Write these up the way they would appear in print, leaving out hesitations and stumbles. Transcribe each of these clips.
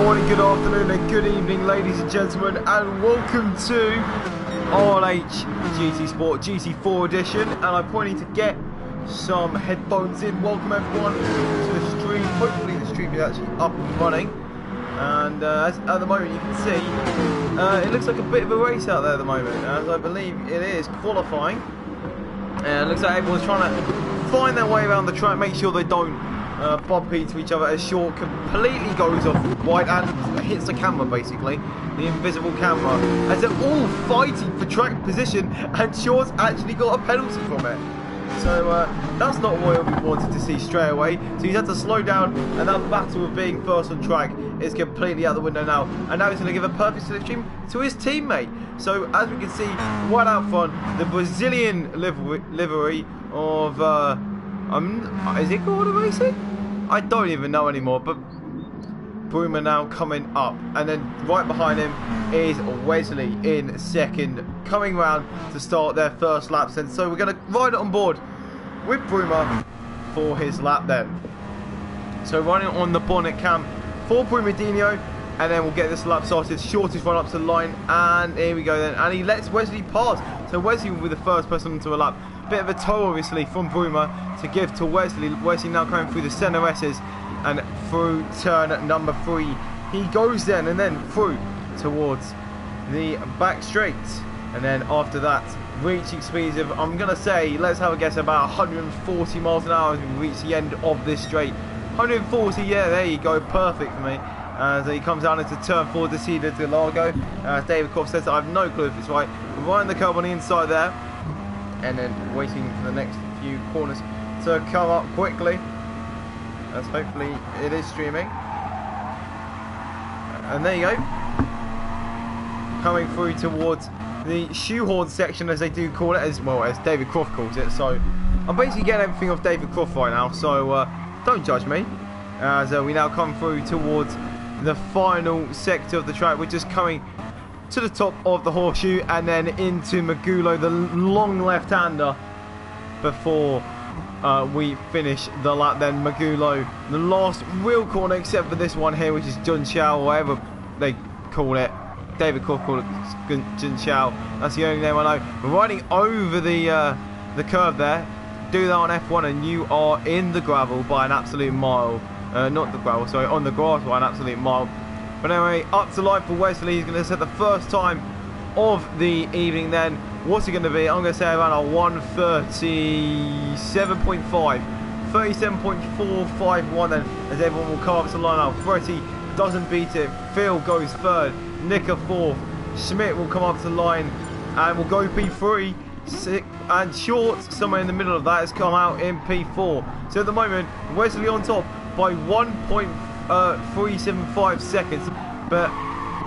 morning, good afternoon and good evening, ladies and gentlemen, and welcome to RLH GT Sport GT4 edition. And I'm pointing to get some headphones in. Welcome everyone to the stream. Hopefully the stream is actually up and running. And at the moment you can see it looks like a bit of a race out there at the moment, as I believe it is qualifying. And it looks like everyone's trying to find their way around the track, make sure they don't bump into each other as Short completely goes off wide and hits the camera, basically the invisible camera, as they're all fighting for track position, and Short's actually got a penalty from it. So that's not what we wanted to see straight away. So he's had to slow down, and that battle of being first on track is completely out the window now. And now he's going to give a perfect slipstream to his teammate. So as we can see, right out front, the Brazilian livery of is it called racing? I don't even know anymore. But Bruma now coming up, and then right behind him is Wesley in second, coming round to start their first laps. And so we're going to ride it on board with Bruma for his lap then. So running on the bonnet cam for Brumadinho, and then we'll get this lap started. Shortest run up to the line, and here we go then, and he lets Wesley pass. So Wesley will be the first person onto a lap. Bit of a tow obviously from Bruma to give to Wesley. Wesley now coming through the centre S's and through turn number 3 he goes then, and then through towards the back straight, and then after that reaching speeds of, I'm gonna say, let's have a guess, about 140 miles an hour as we reach the end of this straight. 140, yeah, there you go, perfect for me. As he comes down into turn 4 to see the Interlagos. David Croft says I have no clue if it's right. Right on the curb on the inside there, and then waiting for the next few corners to come up quickly, as hopefully it is streaming. And there you go, coming through towards the shoehorn section, as they do call it, as well as David Croft calls it. So I'm basically getting everything off David Croft right now, so don't judge me. As we now come through towards the final sector of the track. We're just coming to the top of the horseshoe and then into Magulo, the long left-hander, before we finish the lap then. Magulo, the last real corner except for this one here, which is Jun Chao, or whatever they call it. David Croft called it Jun Chao. That's the only name I know. We're riding over the curve there. Do that on F1 and you are in the gravel by an absolute mile. Not the gravel, sorry, on the grass by an absolute mile. But anyway, up to line for Wesley. He's going to set the first time of the evening then. What's it going to be? I'm going to say around a 1:37.5. 37.451 then, as everyone will come up to the line now. Freddie doesn't beat it. Phil goes third. Nicker fourth. Schmidt will come up to the line and will go P3. And Short, somewhere in the middle of that, has come out in P4. So at the moment, Wesley on top by 1.375 seconds. But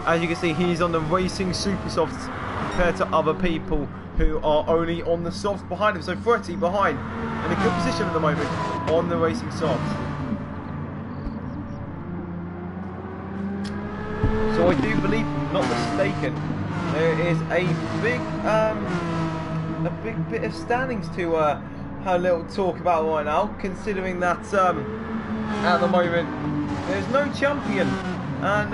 as you can see, he's on the racing super softs compared to other people who are only on the softs behind him. So Freddie behind in a good position at the moment on the racing softs. So I do believe, not mistaken, there is a big bit of standings to have a little talk about right now, considering that at the moment there's no champion, and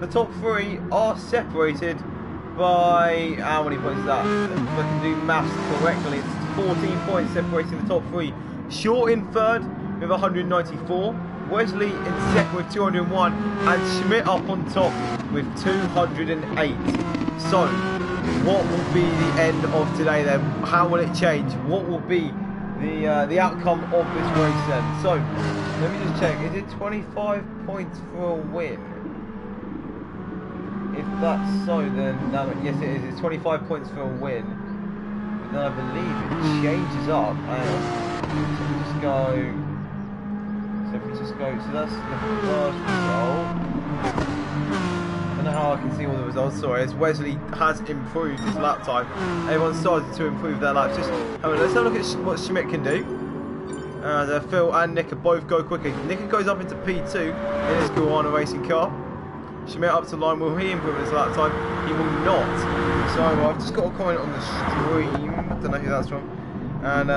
the top 3 are separated by, how many points is that? If I can do maths correctly, it's 14 points separating the top 3. Short in third with 194, Wesley in second with 201, and Schmidt up on top with 208. So what will be the end of today then? How will it change? What will be the outcome of this race then? So let me just check. Is it 25 points for a win? If that's so, then yes it is. It's 25 points for a win. But then I believe it changes up. So if we just go, so that's the first result. I don't know how I can see all the results, sorry, as Wesley has improved his lap time. Everyone started to improve their laps. Just, let's have a look at what Schmidt can do. Phil and Nick both go quickly. Nick goes up into P2 in his Guarana racing car. Schmidt up to line. Will he improve his lap time? He will not. So I've just got a comment on the stream. I don't know who that's from. And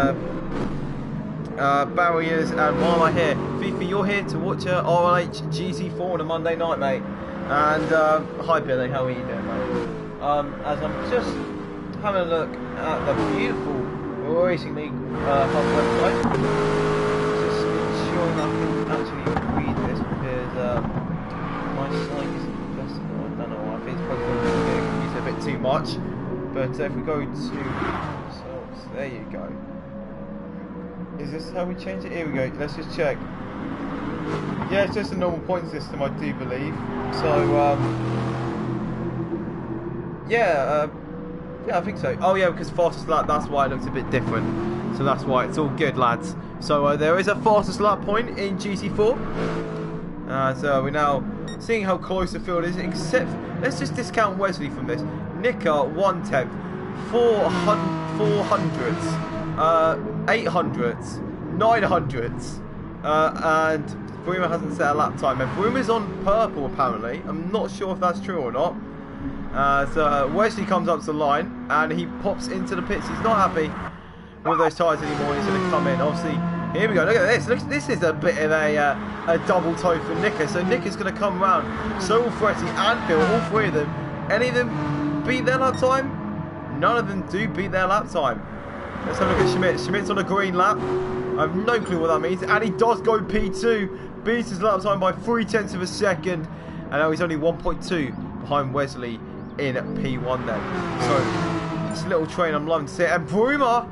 barriers, and why am I here? Fifi, you're here to watch RLH GT4 on a Monday night, mate. And hi Billy, how are you doing, mate? As I'm just having a look at the beautiful Racing League hub website, just ensuring I can actually read this because my site isn't the best. I don't know, I think it's probably going to confuse it a bit too much. But if we go to results, there you go. Is this how we change it? Here we go. Let's just check. Yeah, it's just a normal point system, I do believe. So, yeah, I think so. Oh yeah, because fastest lap, that's why it looks a bit different. So that's why it's all good, lads. So there is a fastest lap point in GT4. So we're now seeing how close the field is, except, let's just discount Wesley from this. Nika, 1/10, 400s, 800s, 900s, and Bruma hasn't set a lap time. And Bruma's on purple apparently. I'm not sure if that's true or not. So Wesley comes up to the line and he pops into the pits. He's not happy with those tyres anymore. He's going to come in. Obviously, here we go. Look at this. Look, this is a bit of a double toe for Nika. So Nika's going to come round. So will Fretty and Phil, all three of them. Any of them beat their lap time? None of them do beat their lap time. Let's have a look at Schmidt. Schmidt's on a green lap. I have no clue what that means. And he does go P2. Beats his lap time by 0.3 of a second. And now he's only 1.2 behind Wesley in P1 then. So, this little train I'm loving to see it. And Bruma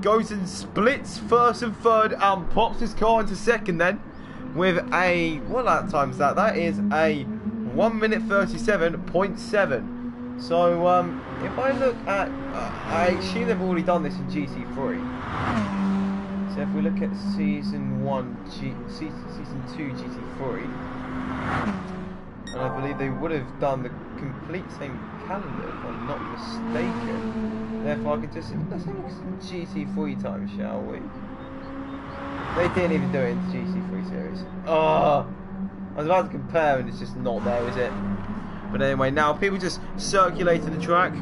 goes and splits first and third and pops his car into second then. With a, what lap time is that? That is a 1:37.7. So, if I look at, I assume they've already done this in GT3. So if we look at season 2 GT3, and I believe they would have done the complete same calendar if I'm not mistaken. Therefore, I could just, let's have a look at some GT3 time, shall we? They didn't even do it in the GT3 series. Oh, I was about to compare and it's just not there, is it? But anyway, now people just circulating the track.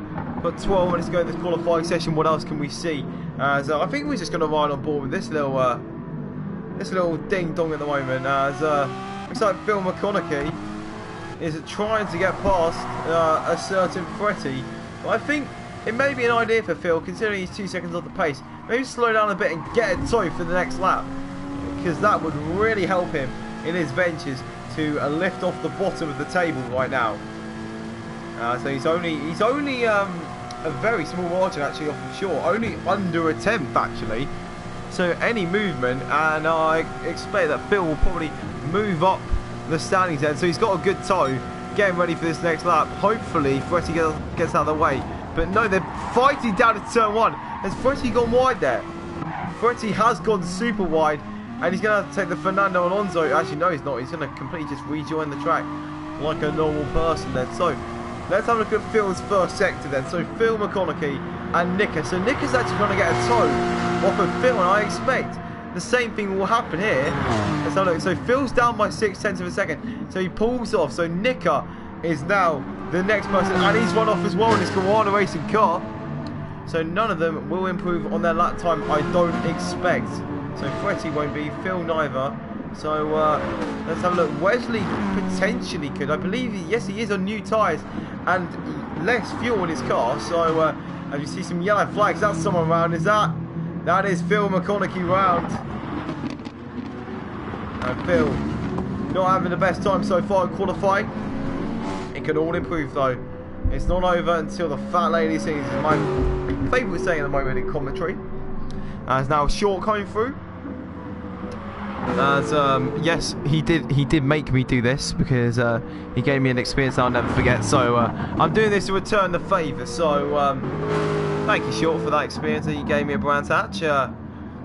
Got 12 minutes to go in this qualifying session. What else can we see? So I think we're just going to ride on board with this little ding dong at the moment. As looks like Phil McConaughey is trying to get past a certain Fretty. But I think it may be an idea for Phil, considering he's 2 seconds off the pace. Maybe slow down a bit and get a toe for the next lap, because that would really help him in his ventures to lift off the bottom of the table right now. So he's only a very small margin actually off of short, only under a tenth actually. So any movement, and I expect that Phil will probably move up the standings then. So he's got a good toe, getting ready for this next lap. Hopefully Fretty gets out of the way. But no, they're fighting down to turn 1. Has Fretty gone wide there? Fretty has gone super wide, and he's going to have to take the Fernando Alonso. Actually, no, he's not. He's going to completely just rejoin the track like a normal person then. So let's have a look at Phil's first sector then. So Phil McConaughey and Nika. So Nika's actually trying to get a toe off of Phil, and I expect the same thing will happen here. Let's have a look. So Phil's down by 0.6 of a second. So he pulls off. So Nika is now the next person, and he's run off as well in his Kawada racing car. So none of them will improve on their lap time, I don't expect. So Fretty won't be, Phil neither. So let's have a look. Wesley potentially could. I believe, yes, he is on new tyres and less fuel in his car. So as you see some yellow flags, that's someone round. Is that? That is Phil McConaughey round. And Phil not having the best time so far in qualifying. It can all improve though. It's not over until the fat lady sings. Is my favourite saying at the moment in commentary. As now Short coming through. As yes, he did make me do this because he gave me an experience I'll never forget. So I'm doing this to return the favour. So thank you, Short, for that experience that you gave me a Brands Hatch.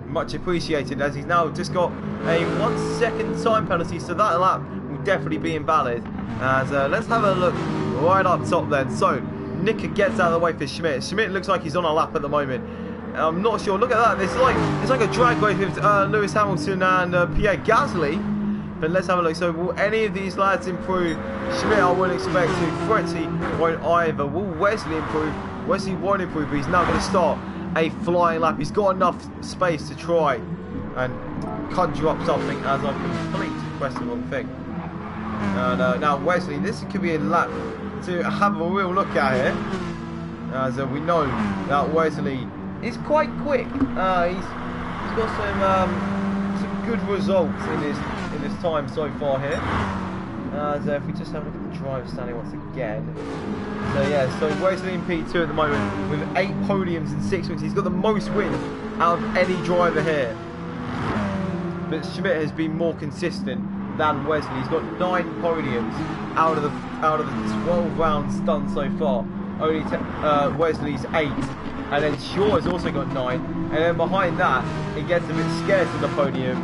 Much appreciated. As he's now just got a 1 second time penalty, so that lap will definitely be invalid. As let's have a look right up top then. So Nika gets out of the way for Schmidt. Schmidt looks like he's on a lap at the moment. I'm not sure. Look at that. It's like a drag race with Lewis Hamilton and Pierre Gasly. But let's have a look. So will any of these lads improve? Schmidt I wouldn't expect to. Fretty won't either. Will Wesley improve? Wesley won't improve, but he's now going to start a flying lap. He's got enough space to try and conjure up something as I've completely pressed the wrong thing. And now Wesley, this could be a lap to have a real look at here, as we know that Wesley is quite quick. He's got some good results in his time so far here. As if we just have a look at the driver standing once again. So yeah, so Wesley in P2 at the moment with 8 podiums and 6 wins. He's got the most wins out of any driver here. But Schmidt has been more consistent than Wesley. He's got 9 podiums out of the 12 rounds done so far. Only Wesley's 8, and then Shaw has also got 9. And then behind that, it gets a bit scarce in the podium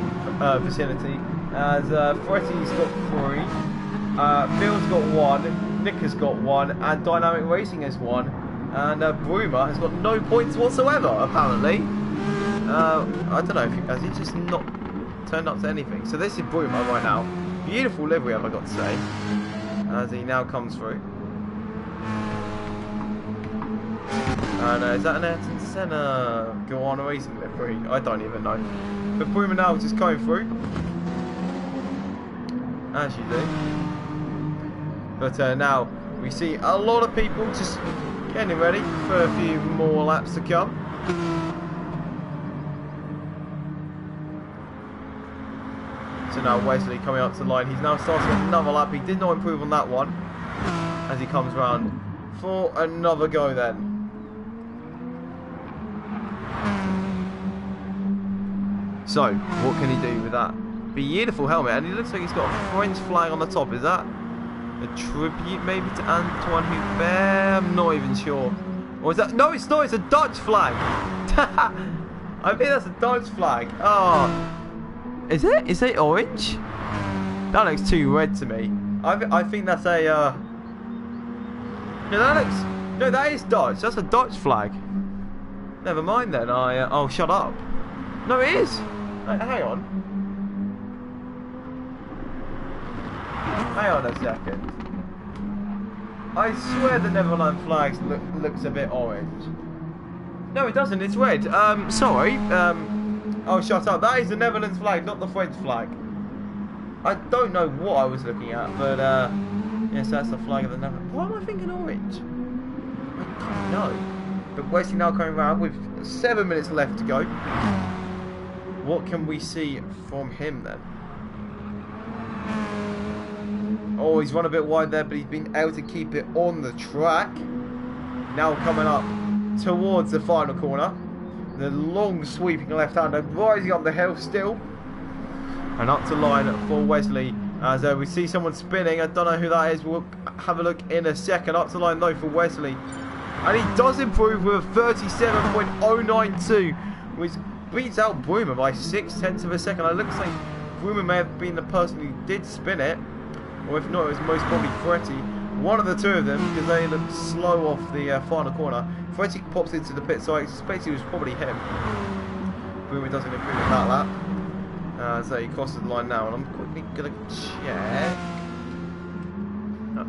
vicinity, as Ferretti's got 3. Phil's got 1, Nick has got 1, and Dynamic Racing has 1, and Bruma has got no points whatsoever, apparently. I don't know, has he just not turned up to anything? So this is Bruma right now. Beautiful livery, have I got to say, as he now comes through. And is that an Ayrton Senna Guana Racing livery? I don't even know. But Bruma now just coming through, as you do. But now we see a lot of people just getting ready for a few more laps to come. So now Wesley coming up to the line. He's now starting another lap. He did not improve on that one as he comes round for another go then. So, what can he do with that beautiful helmet? And he looks like he's got a French flag on the top. Is that a tribute maybe to Antoine Hubert? I'm not even sure. Or is that... No, it's not. It's a Dutch flag. I think that's a Dutch flag. Oh. Is it? Is it orange? That looks too red to me. I think that's a... No, that looks... No, that is Dutch. That's a Dutch flag. Never mind then. Oh, shut up. No, it is. Hang on. Hang on a second. I swear the Netherlands flag looks a bit orange. No, it doesn't. It's red. Sorry. Oh, shut up. That is the Netherlands flag, not the French flag. I don't know what I was looking at, but yes, that's the flag of the Netherlands. Why am I thinking orange? I don't know. But Wesley now coming around with 7 minutes left to go. What can we see from him then? Oh, he's run a bit wide there, but he's been able to keep it on the track. Now coming up towards the final corner. The long sweeping left-hander rising up the hill still. And up to line for Wesley. As we see someone spinning. I don't know who that is. We'll have a look in a second. Up to line though for Wesley. And he does improve with a 37.092. Which beats out Bruma by 0.6 of a second. It looks like Bruma may have been the person who did spin it. Or if not, it was most probably Ferretti. One of the two of them, because they looked slow off the final corner. Ferretti pops into the pit, so I expect it was probably him. Bruma doesn't improve on that lap. So he crosses the line now, and I'm quickly going to check.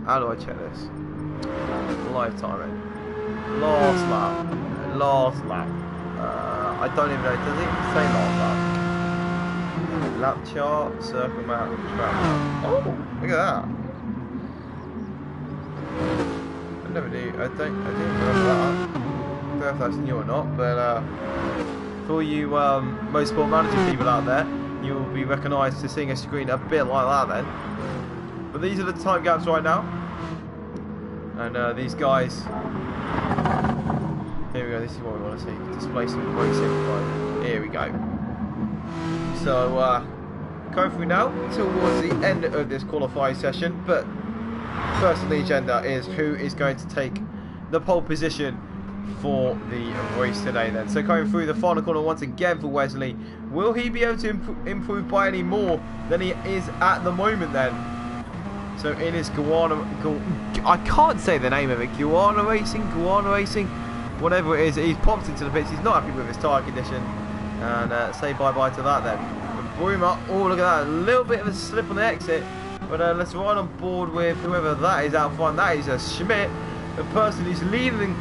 How do I check this? Live timing. Last lap. Last lap. I don't even know. Does it even say last lap? Lap chart, circle map, track map. Oh, look at that. I never knew. I didn't remember that. I don't know if that's new or not, but for you motorsport manager people out there, you will be recognised to seeing a screen a bit like that then. But these are the time gaps right now. And these guys... Here we go, this is what we want to see. Display some racing. Here we go. So, going through now towards the end of this qualifying session. But first on the agenda is who is going to take the pole position for the race today then. So going through the final corner once again for Wesley. Will he be able to improve by any more than he is at the moment then? So in his I can't say the name of it. Guana Racing, whatever it is. He's popped into the pits. He's not happy with his tyre condition. And say bye-bye to that then. But Bruma, oh look at that. A little bit of a slip on the exit. But let's ride on board with whoever that is out front. That is a Schmidt. The person who's leading.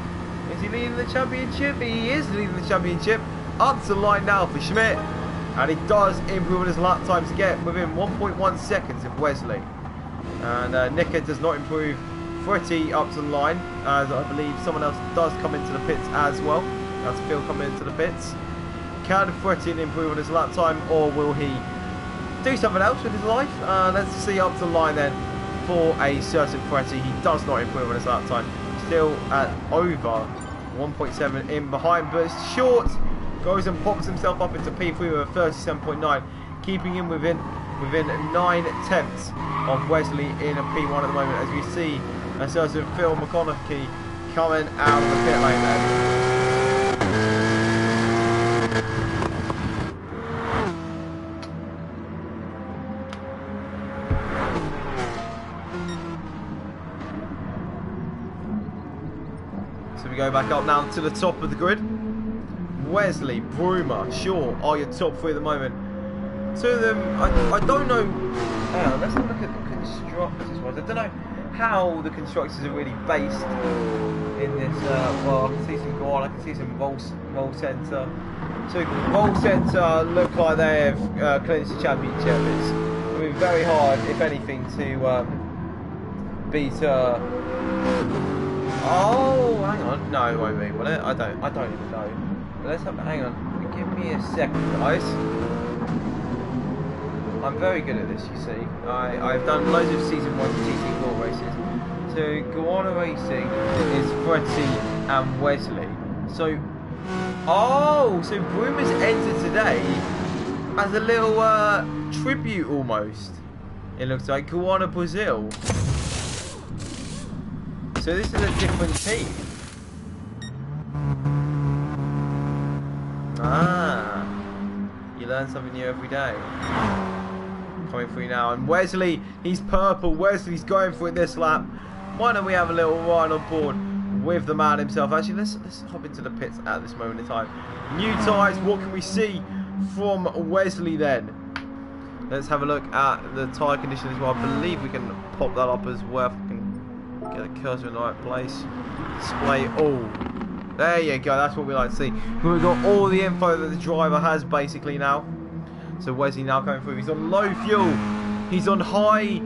Is he leading the championship? He is leading the championship. Up to the line now for Schmidt. And he does improve on his lap time to get within 1.1 seconds of Wesley. And Nicker does not improve. Pretty up to the line, as I believe someone else does come into the pits as well. That's Phil coming into the pits. Can Freddie improve on his lap time, or will he do something else with his life? Let's see up to the line then for a certain Freddie. He does not improve on his lap time. Still at over 1.7 in behind, but it's short. Goes and pops himself up into P3 with a 37.9, keeping him within 9 tenths of Wesley in a P1 at the moment, as we see a certain Phil McConaughey coming out of the pit lane then. So we go back up now to the top of the grid. Wesley, Broomer, Shaw are your top three at the moment. Two of them, I don't know. Hang on, let's have a look at the constructors ones. I don't know how the constructors are really based in this. Well, I can see some Guan, I can see some Vol Center. So Vol Center look like they have clinched the championship. It's going to be very hard, if anything, to beat. Oh, hang on, no, it won't be, will it? I don't even know. Let's have. Hang on, give me a second, guys. I'm very good at this, you see. I've done loads of Season 1 GT4 races. So, Guana Racing is Freddie and Wesley. So, oh, so Broomer's entered today as a little tribute almost. It looks like Guana Brazil. So this is a different team. Ah, you learn something new every day. Coming through now, and Wesley, he's purple. Wesley's going for it this lap. Why don't we have a little ride on board with the man himself? Actually, let's hop into the pits at this moment in time. New tyres. What can we see from Wesley then? Let's have a look at the tyre condition as well. I believe we can pop that up as well. If we can get the cursor in the right place. Display all. There you go. That's what we like to see. We've got all the info that the driver has basically now. So Wesley now coming through. He's on low fuel. He's on high.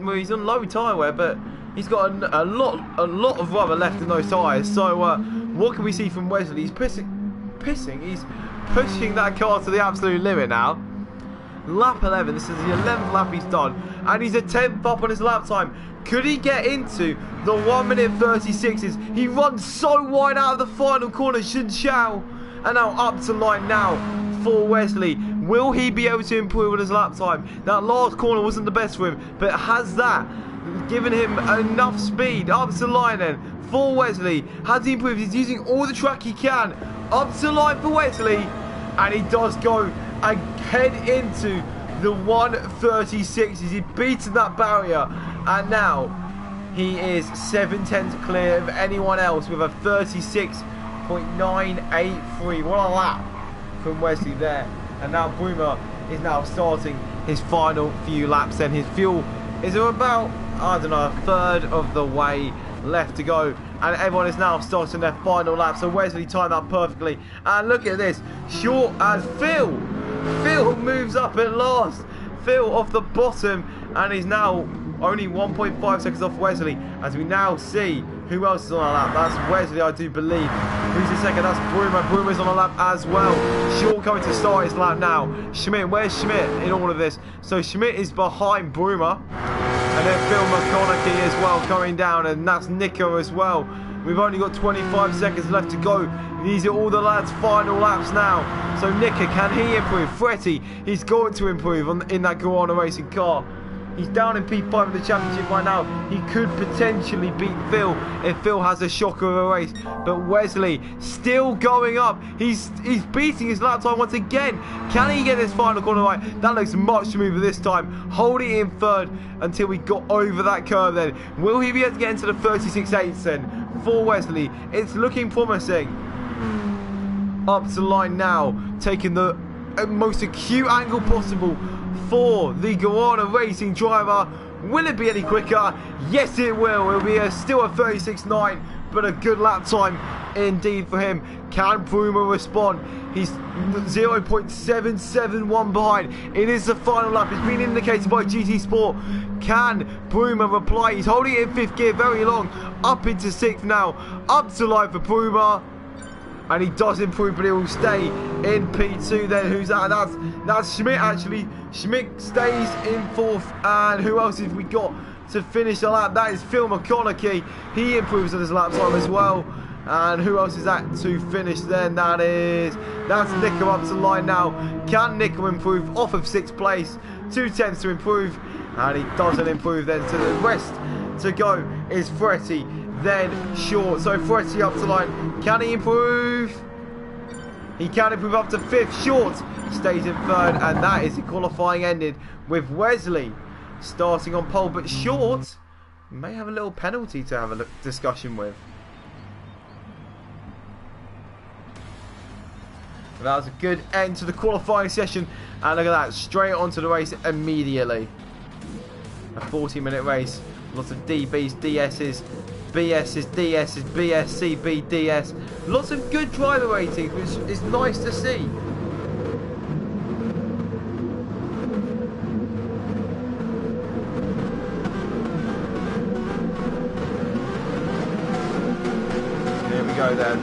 Well, he's on low tyre wear, but he's got a lot of rubber left in those tyres. So what can we see from Wesley? He's pissing. He's pushing that car to the absolute limit now. Lap 11. This is the 11th lap he's done, and he's a 10th up on his lap time. Could he get into the 1 minute 36s? He runs so wide out of the final corner. Shinshao, and now up to line now for Wesley. Will he be able to improve on his lap time? That last corner wasn't the best for him, but has that given him enough speed? Up to line then for Wesley. Has he improved? He's using all the track he can. Up to line for Wesley, and he does go and head into the 136s. He's beaten that barrier, and now he is 7/10 clear of anyone else with a 36.983. What a lap from Wesley there. And now Broomer is now starting his final few laps, and his fuel is about, I don't know, a third of the way left to go, and everyone is now starting their final lap. So Wesley timed that perfectly, and look at this, short as Phil moves up at last. Phil off the bottom, and he's now only 1.5 seconds off Wesley, as we now see who else is on our lap. That's Wesley, I do believe. Who's the second? That's Broomer. Broomer's on a lap as well. Short coming to start his lap now. Schmidt, where's Schmidt in all of this? So Schmidt is behind Broomer, and then Phil McConaughey as well coming down, and that's Nico as well. We've only got 25 seconds left to go. These are all the lads' final laps now. So Nicker, can he improve? Freddie, he's going to improve in that Guana Racing car. He's down in P5 in the championship right now. He could potentially beat Phil if Phil has a shocker of a race. But Wesley still going up. He's beating his lap time once again. Can he get this final corner right? That looks much smoother this time. Holding it in third until we got over that curve then. Will he be able to get into the 36.8s then for Wesley? It's looking promising. Up to line now, taking the most acute angle possible for the Guana Racing driver. Will it be any quicker? Yes, it will. It'll be still a 36.9 but a good lap time indeed for him. Can Bruma respond? He's 0.771 behind. It is the final lap. It's been indicated by GT Sport. Can Bruma reply? He's holding it in 5th gear very long. Up into 6th now. Up to line for Bruma. And he does improve, but he will stay in P2 then. Who's that? That's Schmidt, actually. Schmidt stays in 4th. And who else have we got to finish the lap? That is Phil McConaughey. He improves on his lap time as well. And who else is that to finish then? That's Nico up to line now. Can Nico improve off of 6th place? 2/10 to improve. And he doesn't improve then. So the rest to go is Fretti, then Short. So Fretti up to line. Can he improve? He can improve up to 5th. Short stays in 3rd. And that is the qualifying ended with Wesley starting on pole. But Short may have a little penalty to have a discussion with. That was a good end to the qualifying session, and look at that, straight onto the race immediately. A 40-minute race, lots of DBs, DSs, BSs, DSs, BS, CB, DS. Lots of good driver ratings, which is nice to see. Here we go then.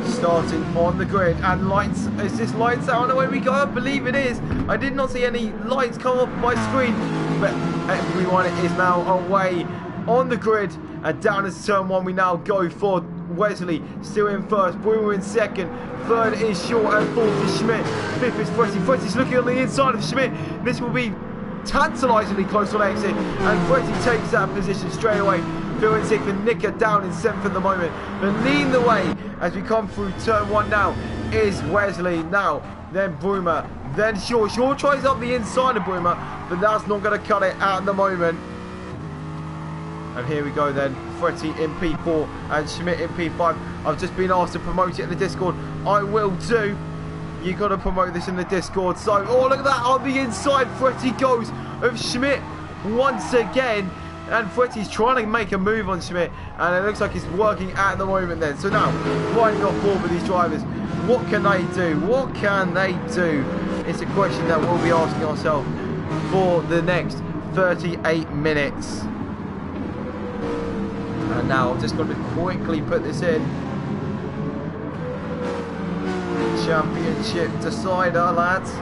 Starting on the grid, and lights, is this lights out? Away we go, I believe it is. I did not see any lights come up my screen, but everyone is now away on the grid, and down into turn 1 we now go for Wesley, still in 1st, Bruma in 2nd, 3rd is Short, and 4th is Schmidt, 5th is Fretti. Fretti's looking on the inside of Schmidt. This will be tantalisingly close on exit, and Fretti takes that position straight away. Phil in 6th and Nicker down in 7th at the moment. But leading the way as we come through turn 1 now is Wesley. Now, then Bruma, then Short. Short tries up the inside of Bruma, but that's not going to cut it at the moment. And here we go then. Fretti in P4 and Schmidt in P5. I've just been asked to promote it in the Discord. I will do. You got to promote this in the Discord. So, oh, look at that. On the inside, Fretti goes of Schmidt once again. And Fretti's trying to make a move on Schmidt, and it looks like it's working at the moment then. So now, riding off board with these drivers, what can they do? What can they do? It's a question that we'll be asking ourselves for the next 38 minutes. And now I'm just going to quickly put this in. Championship decider, lads.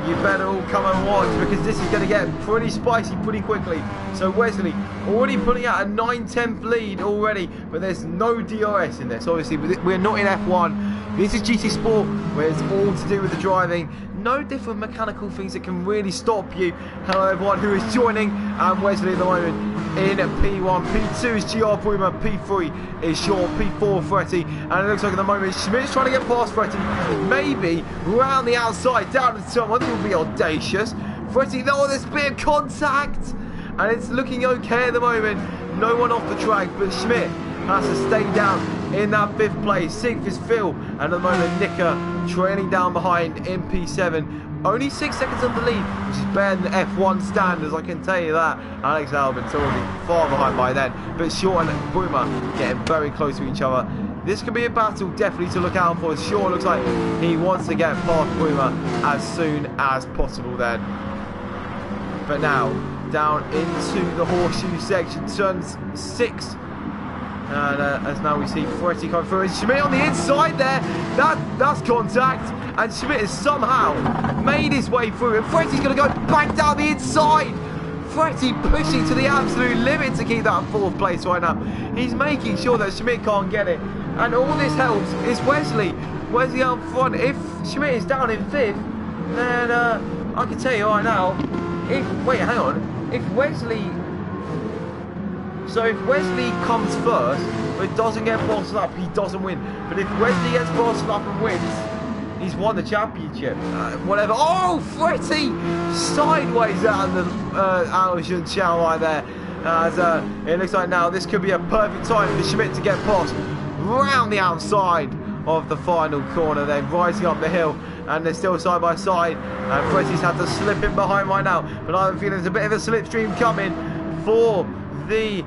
You better all come and watch, because this is going to get pretty spicy pretty quickly. So Wesley already putting out a 9/10 lead already, but there's no DRS in this. Obviously, we're not in F1. This is GT Sport, where it's all to do with the driving. No different mechanical things that can really stop you. Hello everyone who is joining, and Wesley at the moment in P1. P2 is GR Bruma, P3 is Short, P4 Fretti, and it looks like at the moment Schmidt's trying to get past Fretti, maybe round the outside, down to someone. I think it would be audacious. Fretti, no, there's a bit of contact, and it's looking okay at the moment. No one off the track, but Schmidt has to stay down in that 5th place. 6th is Phil, and at the moment Nicker trailing down behind in P7. Only 6 seconds of the lead, which is better than F1 standards, I can tell you that. Alex Albin's already far behind by then, but Short and Bruma getting very close to each other. This could be a battle definitely to look out for. Short looks like he wants to get past Bruma as soon as possible then. But now, down into the horseshoe section, turns 6. And as now we see Fretti come through, and Schmidt on the inside there, that's contact, and Schmidt has somehow made his way through, and Fretti's going to go back down the inside. Fretti pushing to the absolute limit to keep that 4th place right now. He's making sure that Schmidt can't get it, and all this helps is Wesley out front. If Schmidt is down in 5th, then I can tell you right now, if Wesley comes first, but doesn't get bossed up, he doesn't win. But if Wesley gets bossed up and wins, he's won the championship. Whatever. Oh, Fretti sideways out of the Alison Chow right there. As it looks like now this could be a perfect time for Schmidt to get past round the outside of the final corner, then rising up the hill, and they're still side by side. And Fretti's had to slip in behind right now, but I have a feeling there's a bit of a slipstream coming for the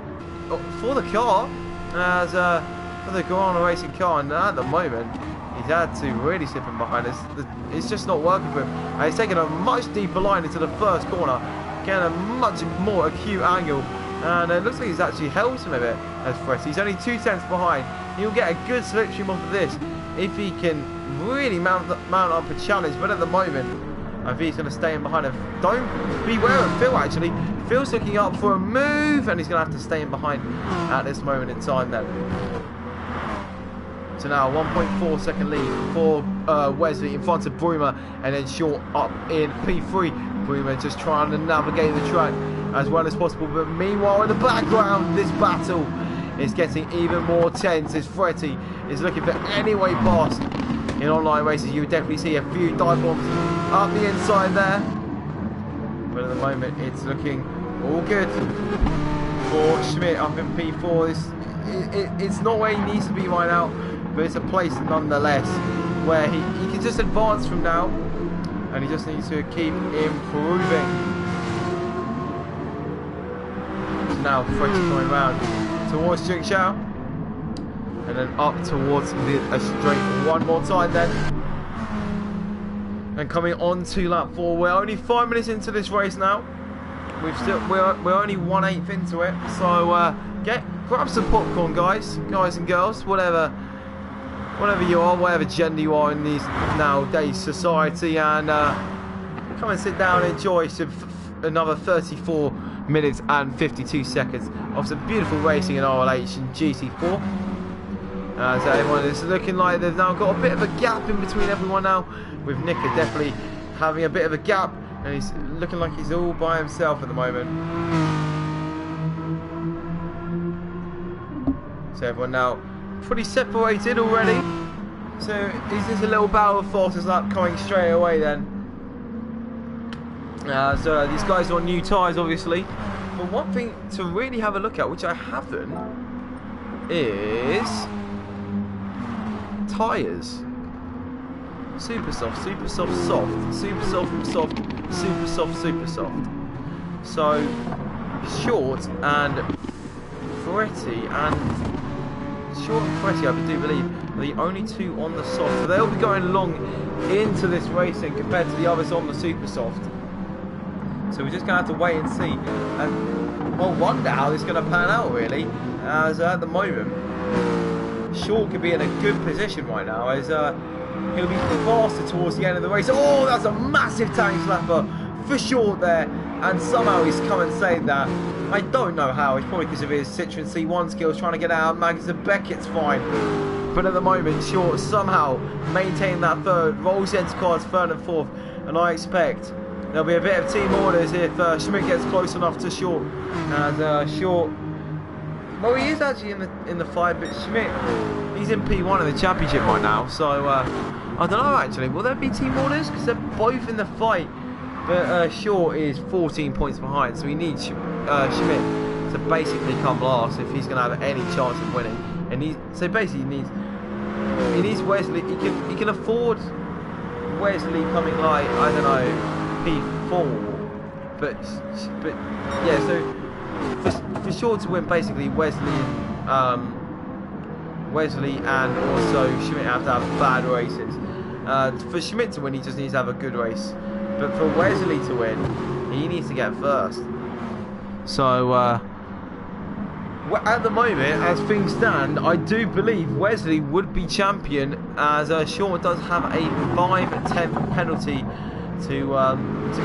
car, as for the Guarana Racing car, and at the moment he's had to really slip him behind. It's just not working for him. And he's taking a much deeper line into the first corner, getting a much more acute angle, and it looks like he's actually helped him a bit as Fretty. He's only 2 tenths behind. He'll get a good slipstream off of this if he can really mount up a challenge, but at the moment I think he's going to stay in behind him. Don't beware of Phil, actually. Phil's looking up for a move, and he's going to have to stay in behind at this moment in time then. So now 1.4 second lead for Wesley in front of Broomer, and then Short up in P3. Broomer just trying to navigate the track as well as possible, but meanwhile in the background this battle is getting even more tense as Fretty is looking for any way past. In online races you would definitely see a few dive bombs up the inside there, but at the moment it's looking all good for Schmidt up in P4. It's not where he needs to be right now, but it's a place nonetheless where he can just advance from now, and he just needs to keep improving. So now Fretty going round towards Jingshan, and then up towards a straight one more time then, and coming on to lap 4. We're only 5 minutes into this race now. We're only 1/8 into it, so grab some popcorn, guys and girls, whatever you are, whatever gender you are in these nowadays society, and come and sit down and enjoy another 34 minutes and 52 seconds of some beautiful racing in RLH and GT4. So everyone is looking like they've now got a bit of a gap in between everyone now, with Nicker definitely having a bit of a gap, and he's looking like he's all by himself at the moment. So everyone now pretty separated already. So is this a little battle of forces lap coming straight away then? So these guys are on new tyres obviously, but one thing to really have a look at, which I haven't, is tyres. Super soft, super soft, soft, super soft, soft, super soft, super soft. So Short and Fretty I do believe are the only two on the soft, so they'll be going long into this racing compared to the others on the super soft. So we're just going to have to wait and see, and we'll wonder how this is going to pan out really, as at the moment Short could be in a good position right now, as he'll be faster towards the end of the race. Oh, that's a massive tank slapper for Short there, and somehow he's come and saved that. I don't know how. It's probably because of his Citroen C1 skills trying to get out. Magnussen Beckett's fine, but at the moment Short somehow maintained that third. Roll centre cars third and fourth, and I expect there'll be a bit of team orders if Schmidt gets close enough to Short. And Short, well, he is actually in the fight, but Schmidt, he's in P1 in the championship right now. So I don't know actually. Will there be team orders? Because they're both in the fight. But Short is 14 points behind, so he needs Schmidt to basically come last if he's going to have any chance of winning. And so basically he needs Wesley. He can afford Wesley coming like, I don't know, P4. But yeah, so for Short to win, basically Wesley and also Schmidt have to have bad races. For Schmidt to win, he just needs to have a good race. But for Wesley to win, he needs to get first. So at the moment, as things stand, I do believe Wesley would be champion, as Short does have a 5-10 penalty to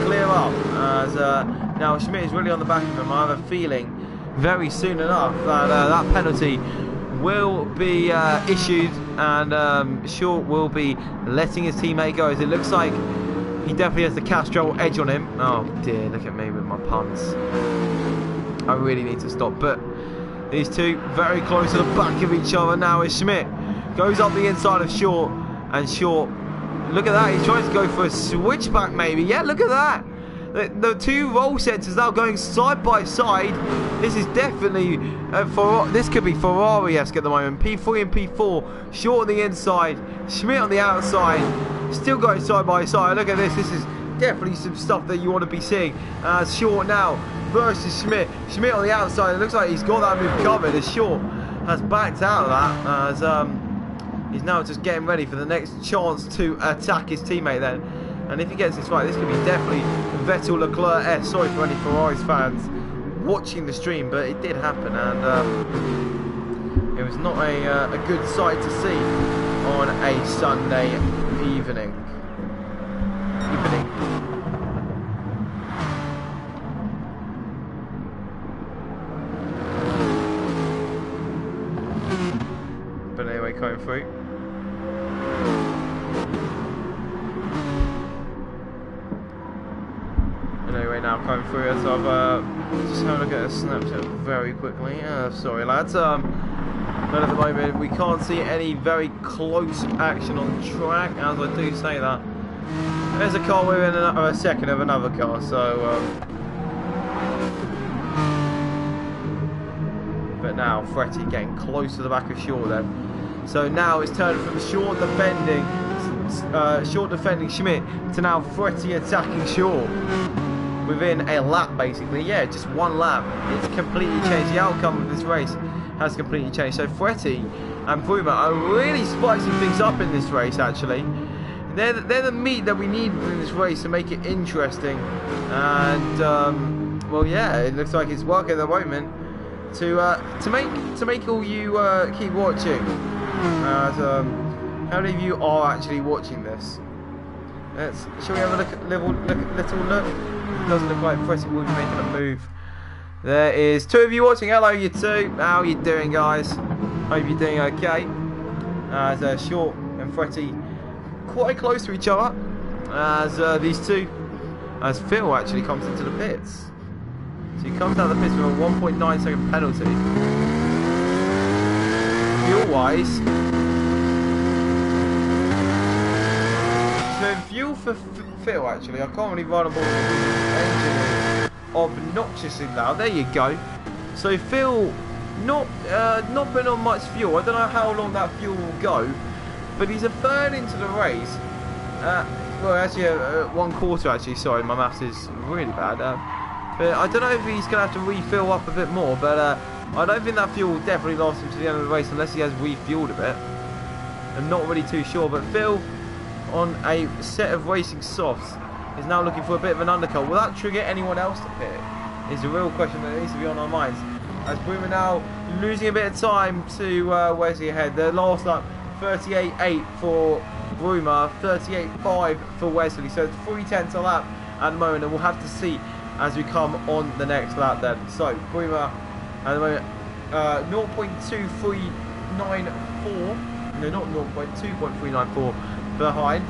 clear up. As now Schmidt is really on the back of him. I have a feeling very soon enough that that penalty will be issued, and Short will be letting his teammate go, as it looks like he definitely has the Castrol edge on him. Oh dear, look at me with my puns. I really need to stop. But these two very close to the back of each other now, as Schmidt goes up the inside of Short, and Short, look at that, he's trying to go for a switchback maybe. Yeah, look at that. The two roll centers now going side by side. This is definitely this could be Ferrari-esque at the moment. P3 and P4, Short on the inside, Schmidt on the outside, still going side by side. Look at this. This is definitely some stuff that you want to be seeing. Short now versus Schmidt. Schmidt on the outside. It looks like he's got that move covered, as Short has backed out of that as he's now just getting ready for the next chance to attack his teammate then. And if he gets this right, this could be definitely Vettel Leclerc. Sorry for any Ferraris fans watching the stream, but it did happen, and it was not a good sight to see on a Sunday evening. But anyway, coming through. Anyway, now coming through as I've just having a look at a Snapchat very quickly. Sorry lads, but at the moment we can't see any very close action on the track. As I do say that, there's a car within a second of another car, so but now Fretty getting close to the back of Shaw then. So now it's turned from short defending Schmidt to now Fretty attacking Shaw within a lap, basically. Yeah, just one lap. It's completely changed. The outcome of this race has completely changed. So Fretty and Bruma are really spicing things up in this race, actually. They're the meat that we need in this race to make it interesting. And well, yeah, it looks like it's working at the moment to make all you keep watching. As how many of you are actually watching this? Shall we have a little look? It doesn't look like Fretty will be making a move. There is 2 of you watching. Hello, you 2. How are you doing, guys? Hope you're doing okay. As Short and Fretty quite close to each other. As these 2, as Phil actually comes into the pits. So he comes out of the pits with a 1.9 second penalty. Fuel-wise, so fuel for Phil actually, I can't really run on board. The engine is obnoxiously loud. There you go. So Phil, not putting on much fuel. I don't know how long that fuel will go, but he's a third into the race. Well, actually, 1/4 actually. Sorry, my maths is really bad. But I don't know if he's going to have to refill up a bit more. But I don't think that fuel will definitely last him to the end of the race unless he has refueled a bit. I'm not really too sure. But Phil, on a set of racing softs, is now looking for a bit of an undercut. Will that trigger anyone else to pit? Is a real question that needs to be on our minds. As Bruma now losing a bit of time to Wesley ahead. The last lap, 38.8 for Bruma, 38.5 for Wesley. So it's 3/10 a lap at the moment, and we'll have to see as we come on the next lap then. So Bruma at the moment 0.2394, no, not 0.2.394 behind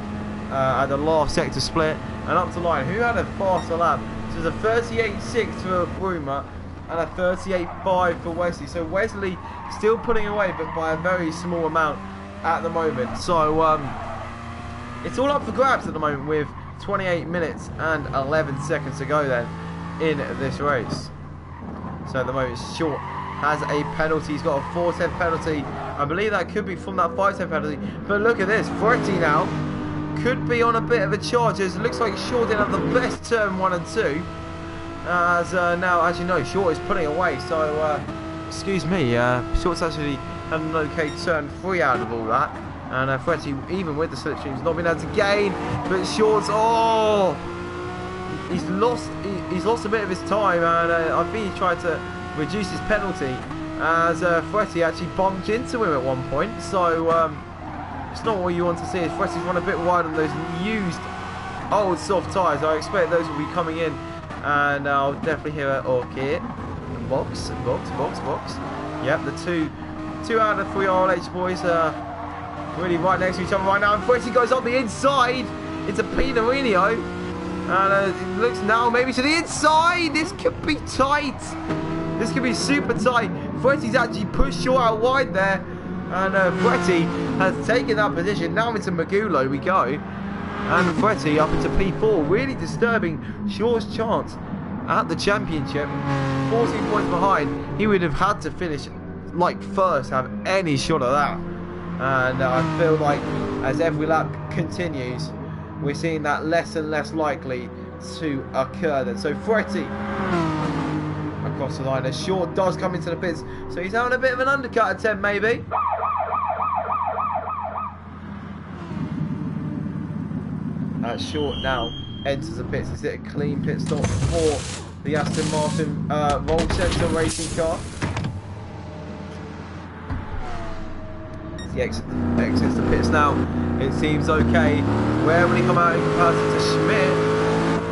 at the last sector split, and up to line. Who had a faster lap? So there's a 38.6 for Bruma and a 38.5 for Wesley. So Wesley still pulling away, but by a very small amount at the moment. So it's all up for grabs at the moment with 28 minutes and 11 seconds to go then in this race. So at the moment Short has a penalty. He's got a 4:10 penalty. I believe that could be from that 5:10 penalty. But look at this, Fretty now could be on a bit of a charge. It looks like Short didn't have the best turn 1 and 2. As now, as you know, Short is pulling away. So excuse me, Short's actually had an okay turn 3 out of all that. And Fretty, even with the slipstreams, not been able to gain. But Short's, oh, he's lost a bit of his time, and I think he tried to reduce his penalty as Fretty actually bumped into him at one point. So it's not what you want to see. As Fretty's run a bit wide on those used old soft tyres. I expect those will be coming in, and I'll definitely hear it. Okay, box. Yep, the two out of 3 RLH boys really right next to each other right now, and Fretty goes up the inside into Pinarino, and it looks now maybe to the inside. This could be tight. This could be super tight. Fretty's actually pushed Shaw out wide there, and Fretty has taken that position. Now into Magulo we go, and Fretty up into P4, really disturbing Shaw's chance at the championship. 14 points behind. He would have had to finish like first, have any shot at that. And I feel like as every lap continues, we're seeing that less and less likely to occur then. So Fretty across the line as Short does come into the pits. So he's having a bit of an undercut attempt maybe. Short now enters the pits. Is it a clean pit stop for the Aston Martin roll sensor racing car? He exits the pits now. It seems okay. Where will he come out in comparison to Schmidt?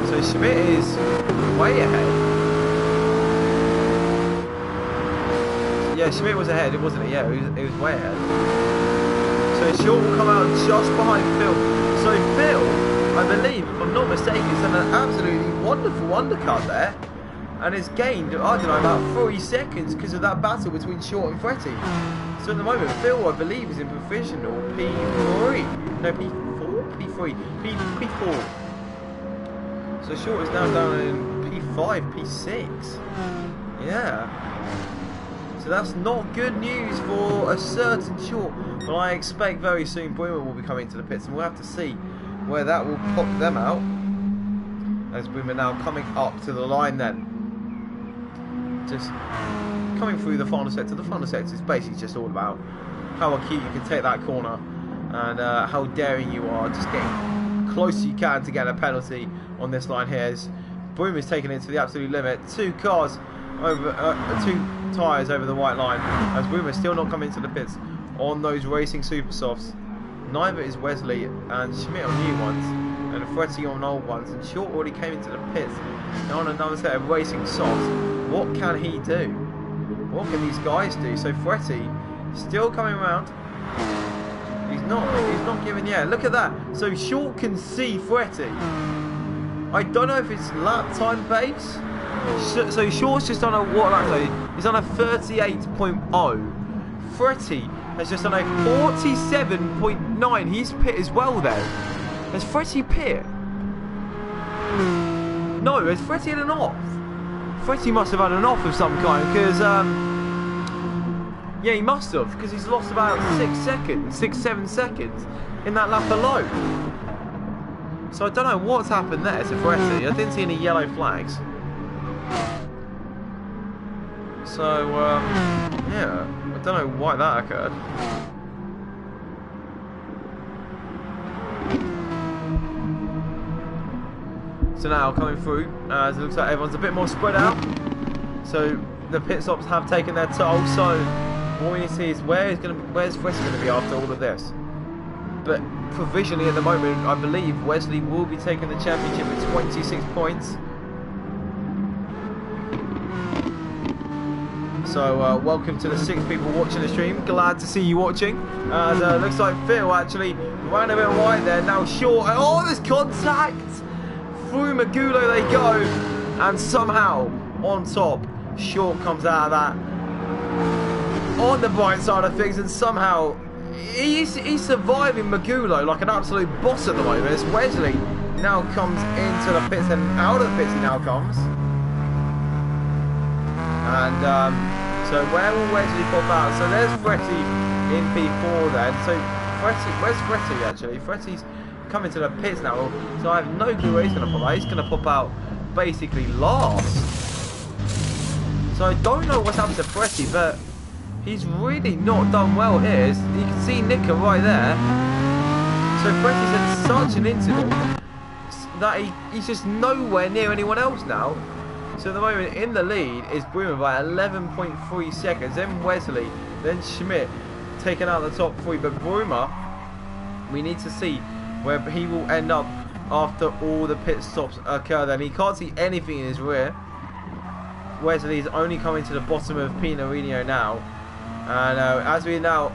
So Schmidt is way ahead. Yeah, Schmidt was ahead, wasn't he? Yeah, he was way ahead. So Short will come out just behind Phil. So Phil, I believe, if I'm not mistaken, has done an absolutely wonderful undercut there. And has gained, I don't know, about 40 seconds because of that battle between Short and Fretti. So at the moment, Phil, I believe, is in provisional P3. No, P4? P3. P4. So Short is now down in P5, P6. Yeah. So that's not good news for a certain Short. But I expect very soon Boomer will be coming to the pits, and we'll have to see where that will pop them out. As Boomer now coming up to the line then. Just coming through the final sector. The final sector is basically just all about how acute you can take that corner and how daring you are, just getting close as you can to get a penalty on this line here. As Boom is taking it to the absolute limit. Two cars over, two tyres over the white line. As Boom is still not coming into the pits on those racing super softs. Neither is Wesley and Schmidt on new ones, and Fretti on old ones. And Short already came into the pits now on another set of racing softs. What can he do? What can these guys do? So Fretti still coming around. He's not giving. Yeah, look at that. So Short can see Fretti. I don't know if it's lap time base. So Short's just on a what lap time? He's on a 38.0. Fretti has just done a 47.9. He's pit as well there. Has Fretti pit? No, has Fretti had an off? Fretti must have had an off of some kind because, yeah, he must have, because he's lost about 6-7 seconds in that lap alone. So I don't know what's happened there to Fretti. I didn't see any yellow flags. So, yeah, I don't know why that occurred. So now coming through, as it looks like everyone's a bit more spread out. So the pit stops have taken their toll. So what we need to see is where's Wesley going to be after all of this. But provisionally at the moment, I believe Wesley will be taking the championship with 26 points. So welcome to the 6 people watching the stream. Glad to see you watching. Looks like Phil actually ran a bit wide there. Now Short. Oh, there's contact. Through Magulo they go, and somehow on top Short comes out of that on the bright side of things, and somehow he's surviving Magulo like an absolute boss at the moment. As Wesley now comes into the pits, and out of the pits he now comes. And so where will Wesley pop out? So there's Fretti in P4 then. So Fretti, where's Fretti actually? Fretti's coming to the pits now, so I have no clue where he's going to pop out. He's going to pop out basically last. So I don't know what's happened to Fretti, but he's really not done well here. You can see Nicker right there. So Fretti's had such an incident that he's just nowhere near anyone else now. So at the moment in the lead is Boomer by 11.3 seconds, then Wesley, then Schmidt taking out the top 3, but Boomer, we need to see where he will end up after all the pit stops occur. Then he can't see anything in his rear. Wesley is only coming to the bottom of Pinarino now, and as we are now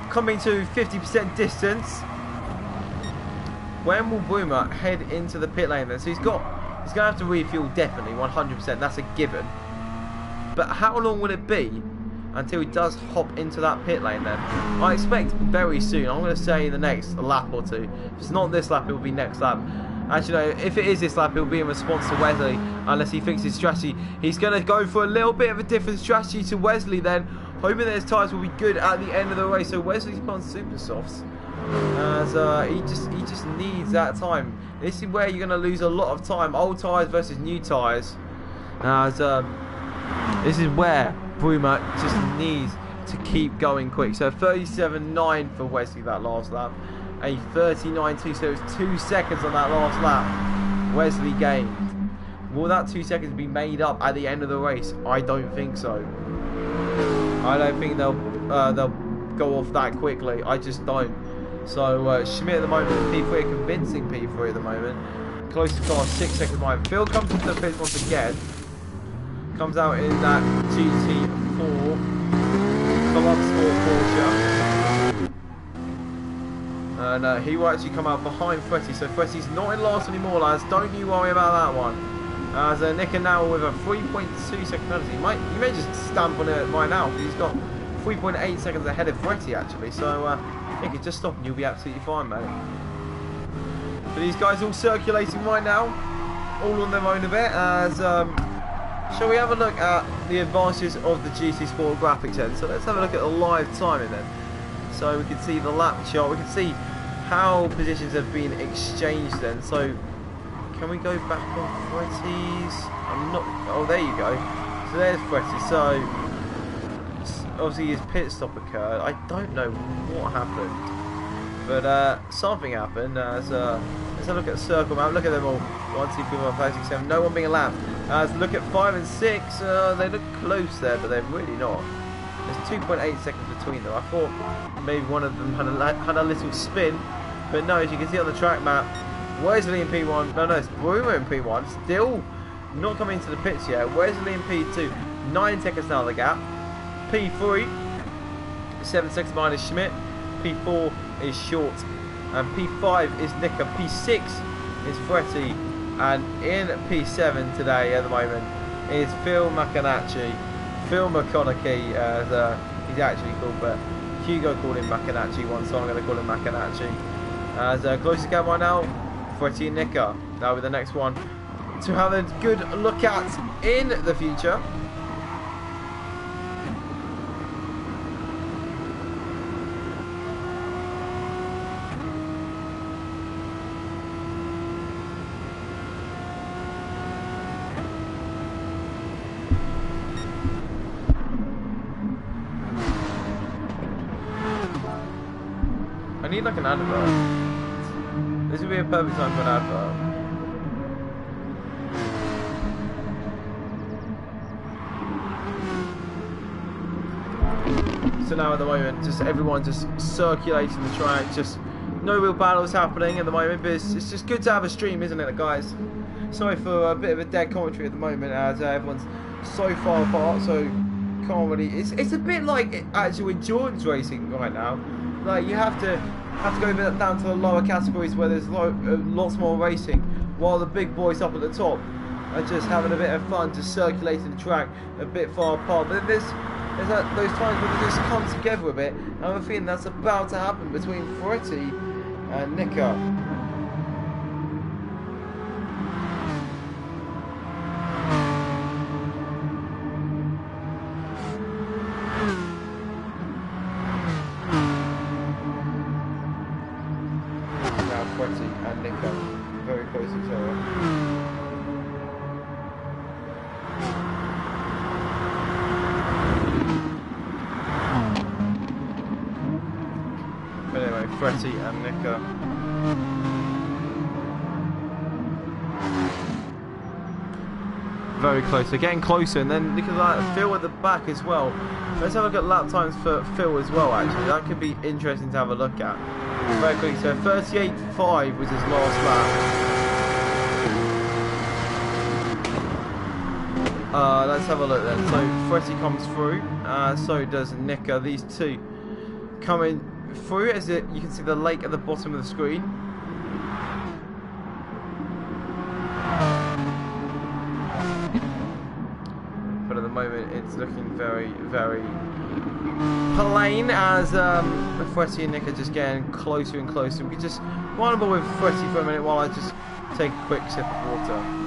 coming to 50% distance, when will Boomer head into the pit lane then? So he's going to have to refuel, definitely 100%. That's a given. But how long will it be until he does hop into that pit lane then? I expect very soon. I'm going to say the next lap or two. If it's not this lap, it will be next lap. Actually, no, if it is this lap, it will be in response to Wesley, unless he thinks his strategy. He's going to go for a little bit of a different strategy to Wesley then, hoping that his tyres will be good at the end of the race. So Wesley's on super softs, as he just needs that time. This is where you're going to lose a lot of time. Old tyres versus new tyres. As This is where Bruma just needs to keep going quick. So 37.9 for Wesley that last lap. A 39.2, so it was 2 seconds on that last lap. Wesley gained. Will that 2 seconds be made up at the end of the race? I don't think so. I don't think they'll go off that quickly. I just don't. So Schmidt at the moment, P3, convincing P3 at the moment. Closest car 6 seconds behind. Phil comes into the pits once again. Comes out in that GT4. Come up Sport Porsche. And he will actually come out behind Fretty. So Fretty's not in last anymore, lads. Don't you worry about that one. As Nicker now with a 3.2 second penalty. You may just stamp on it right now, because he's got 3.8 seconds ahead of Fretty actually. So Nicker, just stop and you'll be absolutely fine, mate. But these guys all circulating right now, all on their own a bit. As shall we have a look at the advantages of the GT Sport graphics then? So let's have a look at the live timing then. So we can see the lap chart. We can see how positions have been exchanged then. So can we go back on Fretty's? I'm not. Oh, there you go. So there's Fretty. So obviously his pit stop occurred. I don't know what happened, but something happened. As let's have a look at the circle map. Look at them all. 1, 2, 3, 4, 5, 6, 7. No one being allowed. As look at 5 and 6. They look close there, but they're really not. There's 2.8 seconds between them. I thought maybe one of them had a little spin, but no. As you can see on the track map, Wesley in P1. No, it's Bruma in P1. Still not coming into the pits yet. Wesley in P2. 9 seconds now the gap. P3. 7 seconds behind is Schmidt. P4 is Short. And P5 is Nicker. P6 is Fretty. And in P7 today at the moment is Phil Macanacci. Phil McConaughey, as he's actually called, but Hugo called him Macanacci once, so I'm going to call him Macanacci. As closest gap right now, Fretty and Nicker. That'll be the next one to have a good look at in the future. I need like an advert. This would be a perfect time for an advert. So now at the moment, just everyone just circulating the track, just no real battles happening at the moment, but it's just good to have a stream, isn't it, guys? Sorry for a bit of a dead commentary at the moment, as everyone's so far apart, so can't really. It's a bit like actual endurance racing right now. Like you have to go a bit down to the lower categories where there's lots more racing, while the big boys up at the top are just having a bit of fun, just circulating the track a bit far apart. But there's those times where they just come together a bit, and I'm feeling that's about to happen between Fretty and Nicker. And Nicker very close to each other. But anyway, Fretty and Nicker. Very close. They're getting closer, and then Nicker's like Phil at the back as well. Let's have a look at lap times for Phil as well. Actually, that could be interesting to have a look at. Very quickly, so 38.5 was his last lap. Let's have a look then. So Fretty comes through, so does Nicker. These two coming through, as you can see the lake at the bottom of the screen. But at the moment it's looking very, very plain, as Fretty and Nick are just getting closer and closer. We can just run a ball with Fretty for a minute while I just take a quick sip of water.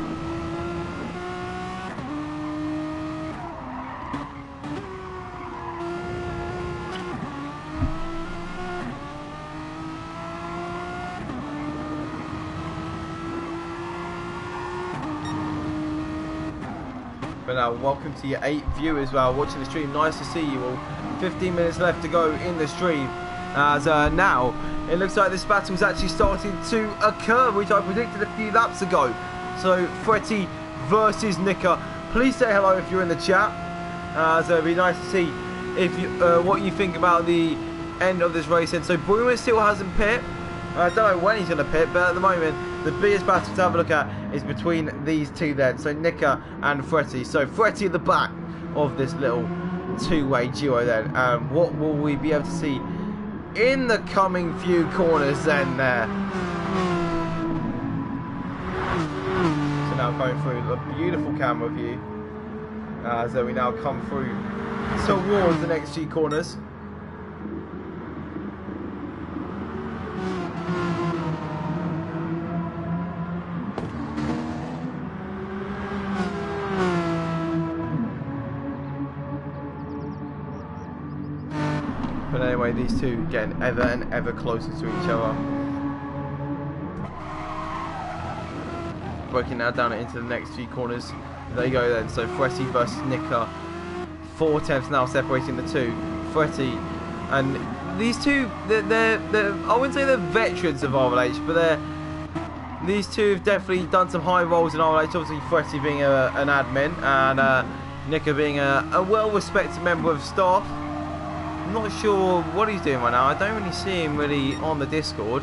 But now, welcome to your 8 viewers watching the stream. Nice to see you all. 15 minutes left to go in the stream. As now, it looks like this battle is actually starting to occur, which I predicted a few laps ago. So, Fretty versus Nicker. Please say hello if you're in the chat. So it'd be nice to see if you, what you think about the end of this race. And so Boomer still hasn't pit. I don't know when he's going to pit, but at the moment, the biggest battle to have a look at is between these two then. So Nicker and Fretty. So Fretty at the back of this little two-way duo then. What will we be able to see in the coming few corners then there? So now going through a beautiful camera view. So we now come through towards the next few corners. But anyway, these two getting ever and ever closer to each other. Working now down into the next few corners. There you go then. So Fretty versus Nicker. 4 tenths now separating the two. Fretty and these two, they're I wouldn't say they're veterans of RLH, but these two have definitely done some high rolls in RLH. Obviously Fretty being an admin and Nicker being a well-respected member of staff. I'm not sure what he's doing right now. I don't really see him really on the Discord,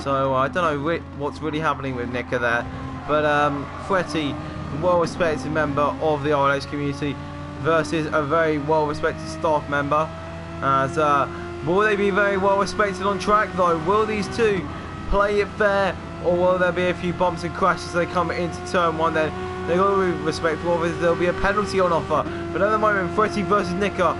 so I don't know what's really happening with Nicker there. But Fretty, well-respected member of the RLH community versus a very well-respected staff member. As will they be very well-respected on track though? Will these two play it fair, or will there be a few bumps and crashes as they come into turn 1? Then they've got to be respectful. Obviously there'll be a penalty on offer, but at the moment Fretty versus Nicker.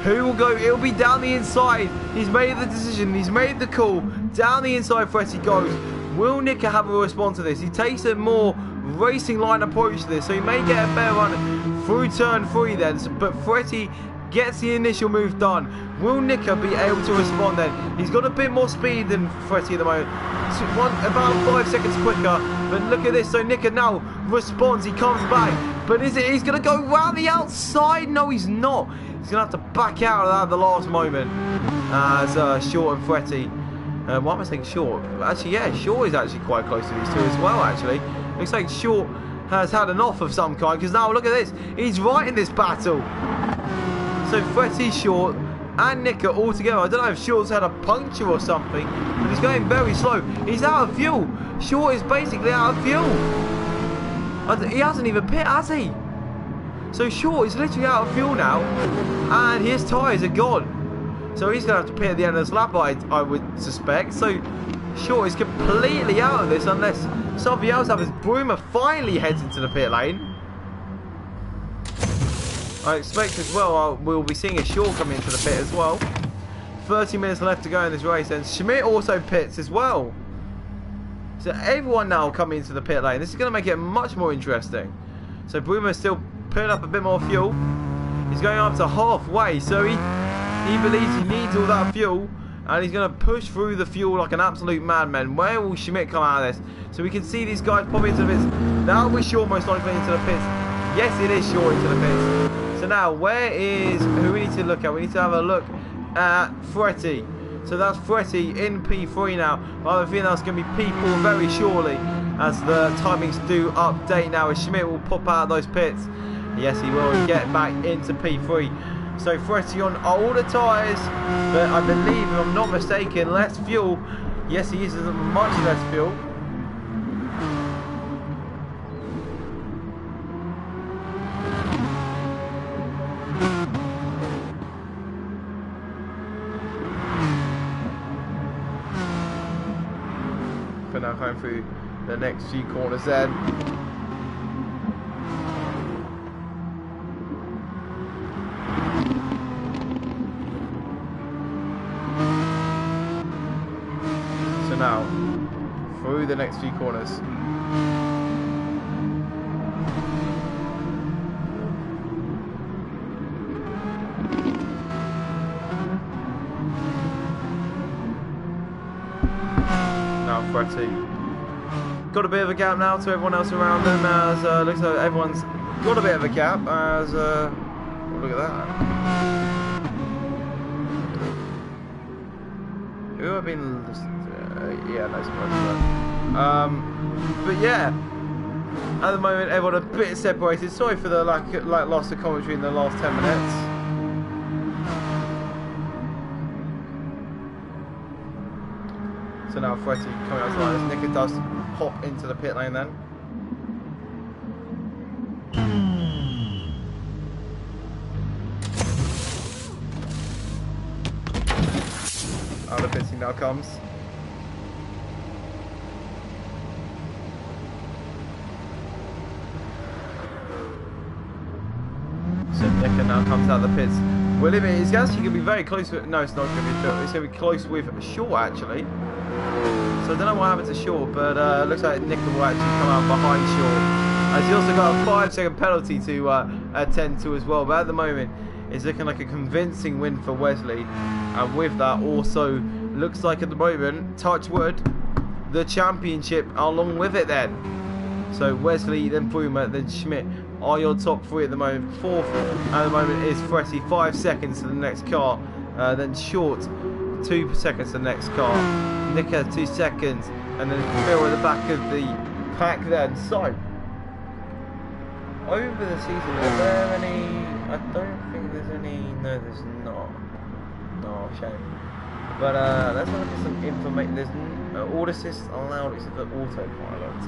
Who will go? It'll be down the inside. He's made the decision. He's made the call. Down the inside Fretty goes. Will Nicker have a response to this? He takes a more racing line approach to this, so he may get a better run through turn 3 then. But Fretty gets the initial move done. Will Nicker be able to respond then? He's got a bit more speed than Fretty at the moment. About 5 seconds quicker. But look at this. So Nicker now responds. He comes back. But is it? He's going to go round the outside. No, he's not. He's going to have to back out of that at the last moment. As Short and Fretty. Why am I saying Short? Actually, yeah, Short is actually quite close to these two as well, actually. Looks like Short has had an off of some kind, because now look at this. He's right in this battle. So Fretty, Short and Nicker all together. I don't know if Short's had a puncture or something, but he's going very slow. He's out of fuel. Short is basically out of fuel. He hasn't even pit, has he? So Short is literally out of fuel now, and his tyres are gone. So he's going to have to pit at the end of this lap, I would suspect. So Short is completely out of this unless something else happens. Broomer finally heads into the pit lane. I expect as well we'll be seeing a Short come into the pit as well. 30 minutes left to go in this race, and Schmidt also pits as well. So everyone now coming into the pit lane. This is going to make it much more interesting. So Broomer still putting up a bit more fuel. He's going up to halfway, so he believes he needs all that fuel, and he's going to push through the fuel like an absolute madman. Where will Schmidt come out of this? So we can see these guys pop into the pits. Now we're Short most likely into the pits. Yes, it is Short into the pits. So now, where is who we need to look at? We need to have a look at Fretty. So that's Fretty in P3 now. I have a feeling that's going to be P4 very shortly, as the timings do update now. As Schmidt will pop out of those pits. Yes, he will, and get back into P3. So Fretty on older tyres, but I believe, if I'm not mistaken, less fuel. Yes, he uses much less fuel. But now going through the next few corners then. Now through the next few corners. Now Fretty got a bit of a gap now to everyone else around them, as looks like everyone's got a bit of a gap as oh, look at that. Who have been yeah, no surprise. But yeah, at the moment everyone a bit separated. Sorry for the like loss of commentary in the last 10 minutes. So now Fretty coming out to line as Nicker does hop into the pit lane then. Out of pitting now comes. So Nicker now comes out of the pits. Well, it's actually going to be very close with... No, it's not going to be Phil. It's going to be close with Shaw, actually. So I don't know what happened to Shaw, but looks like Nicker will actually come out behind Shaw. As he also got a 5-second penalty to attend to as well. But at the moment, it's looking like a convincing win for Wesley. And with that, also looks like at the moment, touch wood, the championship along with it then. So Wesley, then Brumer, then Schmidt are your top three at the moment. Fourth at the moment is Fretty, 5 seconds to the next car. Then Short, 2 seconds to the next car. Nicker, 2 seconds. And then Phil at the back of the pack then. So, over the season, are there any... I don't think there's any... No, there's not. No, shame. But let's have a look at some information. There's all assists allowed except for autopilot.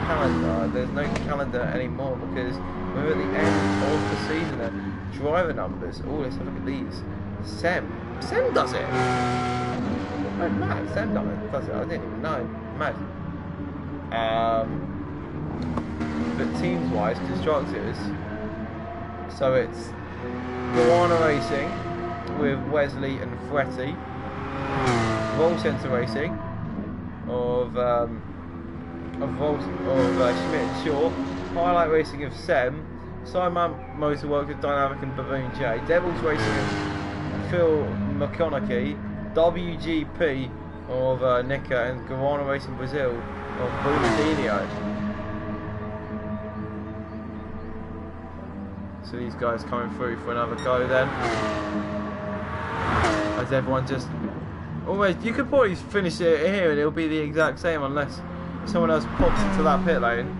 Calendar. There's no calendar anymore because we're at the end of the season. Driver numbers. Oh, let's have a look at these. Sem does it. Oh, mad. Sem does it. I didn't even know. Mad. But teams-wise, constructors. So it's Guana Racing with Wesley and Fretty. Roll Centre Racing of Schmidt and Shaw. Highlight Racing of Sem. Simon Motorworks of Dynamic and Baboon J. Devils Racing of Phil McConaughey. WGP of Nicker and Guana Racing Brazil of Bernardino. So these guys coming through for another go then. As everyone just... Almost, you could probably finish it here and it'll be the exact same unless someone else pops into that pit lane.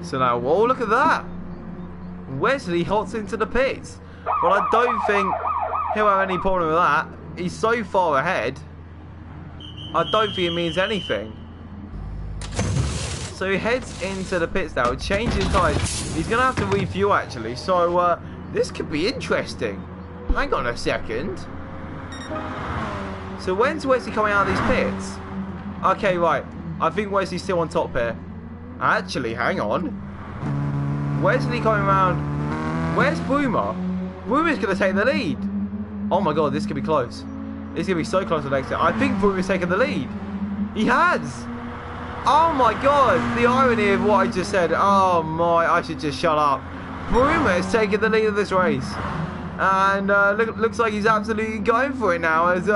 So now, whoa, look at that! Wesley hops into the pits. Well, I don't think he'll have any problem with that. He's so far ahead. I don't think it means anything. So he heads into the pits now. Changes tyres. He's going to have to refuel actually. So this could be interesting. Hang on a second. So when's Wesley coming out of these pits? Okay, right. I think Wesley's still on top here. Actually, hang on. Wesley coming around. Where's Boomer? Boomer's going to take the lead. Oh my god, this could be close. This is going to be so close to the next time. I think Boomer's taking the lead. He has. Oh my god, the irony of what I just said. Oh my, I should just shut up. Boomer is taking the lead of this race. And looks like he's absolutely going for it now. As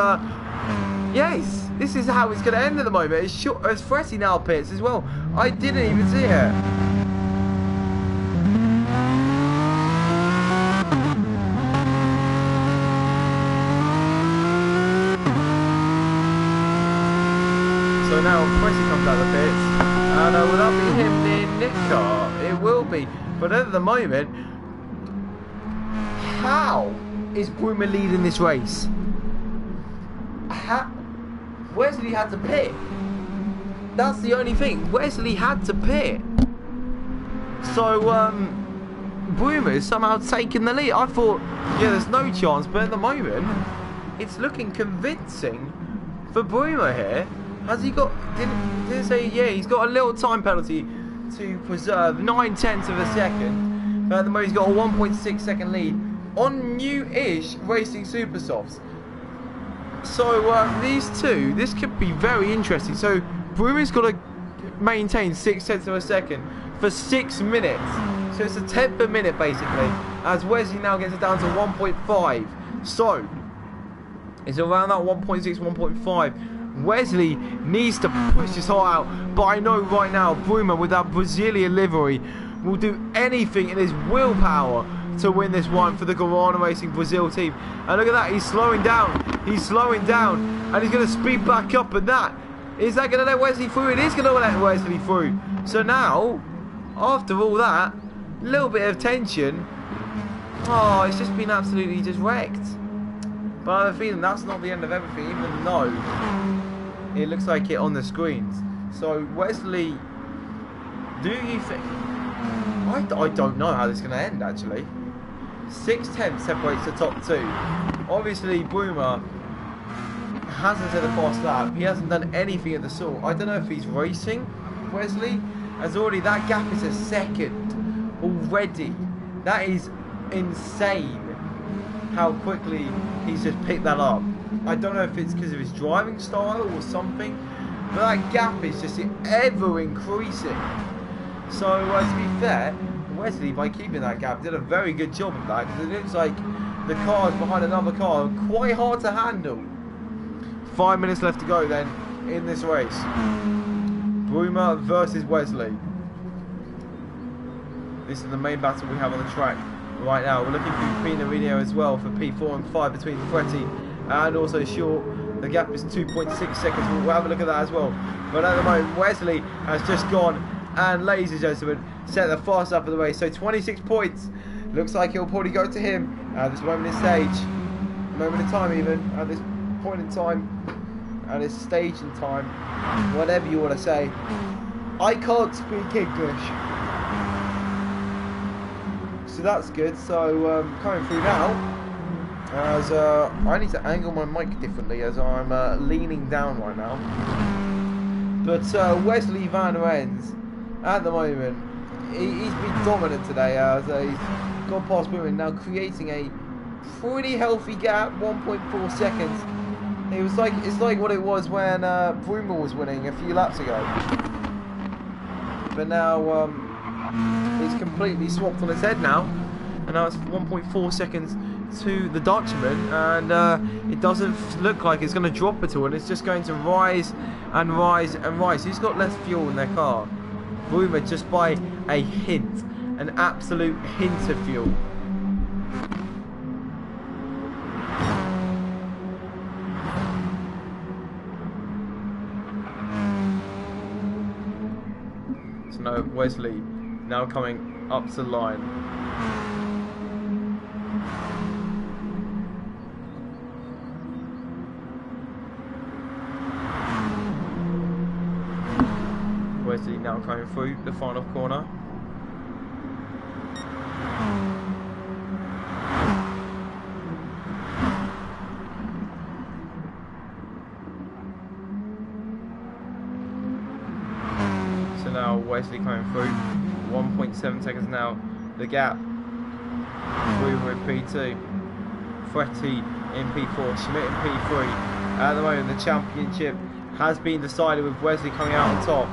yes, this is how it's going to end at the moment. It's Fretty now pits as well. I didn't even see it. So now Fretty comes out of the pits, and will that be him near Nicker? It will be, but at the moment, how is Brumer leading this race? Wesley had to pit. That's the only thing. Wesley had to pit. So Brumer is somehow taking the lead. I thought, yeah, there's no chance, but at the moment, it's looking convincing for Brumer here. Has he got, didn't it say, yeah, he's got a little time penalty to preserve, 9/10 of a second. But at the moment he's got a 1.6 second lead on new-ish Racing Supersofts. So these two, this could be very interesting. So Brumer's got to maintain 6/10 of a second for 6 minutes. So it's a 10th per minute basically, as Wesley now gets it down to 1.5. So it's around that 1.6, 1.5. Wesley needs to push his heart out, but I know right now Bruma with that Brazilian livery will do anything in his willpower to win this one for the Guarana Racing Brazil team. And look at that, he's slowing down, and he's going to speed back up, and that is that going to let Wesley through? It is going to let Wesley through. So now, after all that, a little bit of tension, oh, it's just been absolutely just wrecked. But I have a feeling that's not the end of everything, even though it looks like it on the screens. So Wesley, do you think? I don't know how this is going to end actually. 6/10 separates the top two. Obviously Bruma hasn't had a fast lap. He hasn't done anything of the sort. I don't know if he's racing Wesley, as already that gap is a second already. That is insane how quickly he's just picked that up. I don't know if it's because of his driving style or something, but that gap is just ever increasing. So to be fair, Wesley, by keeping that gap, did a very good job of that, because it looks like the cars behind another car are quite hard to handle. 5 minutes left to go then in this race. Bruma versus Wesley. This is the main battle we have on the track right now. We're looking through Pino video as well for P4 and 5 between Fretti and also Short. The gap is 2.6 seconds. We'll have a look at that as well. But at the moment, Wesley has just gone and, ladies and gentlemen, set the fast up of the race. So 26 points. Looks like it'll probably go to him at this moment in stage. Moment in time even. At this point in time. At this stage in time. Whatever you want to say. I can't speak English. So that's good. So coming through now, as I need to angle my mic differently as I'm leaning down right now. But Wesley Van Rens, at the moment, he's been dominant today as he's gone past Bruma, now creating a pretty healthy gap, 1.4 seconds. It's like what it was when Bruma was winning a few laps ago. But now it's completely swapped on its head now, and now it's 1.4 seconds to the Dutchman, and it doesn't look like it's going to drop at all, and it's just going to rise and rise and rise. Who's got less fuel in their car? Bruma, just by a hint, an absolute hint of fuel. So now Wesley now coming up to the line. Wesley now coming through the final corner. So now Wesley coming through, 1.7 seconds now, the gap. Bruma in P2, Fretti in P4, Schmidt in P3. At the moment the championship has been decided with Wesley coming out on top.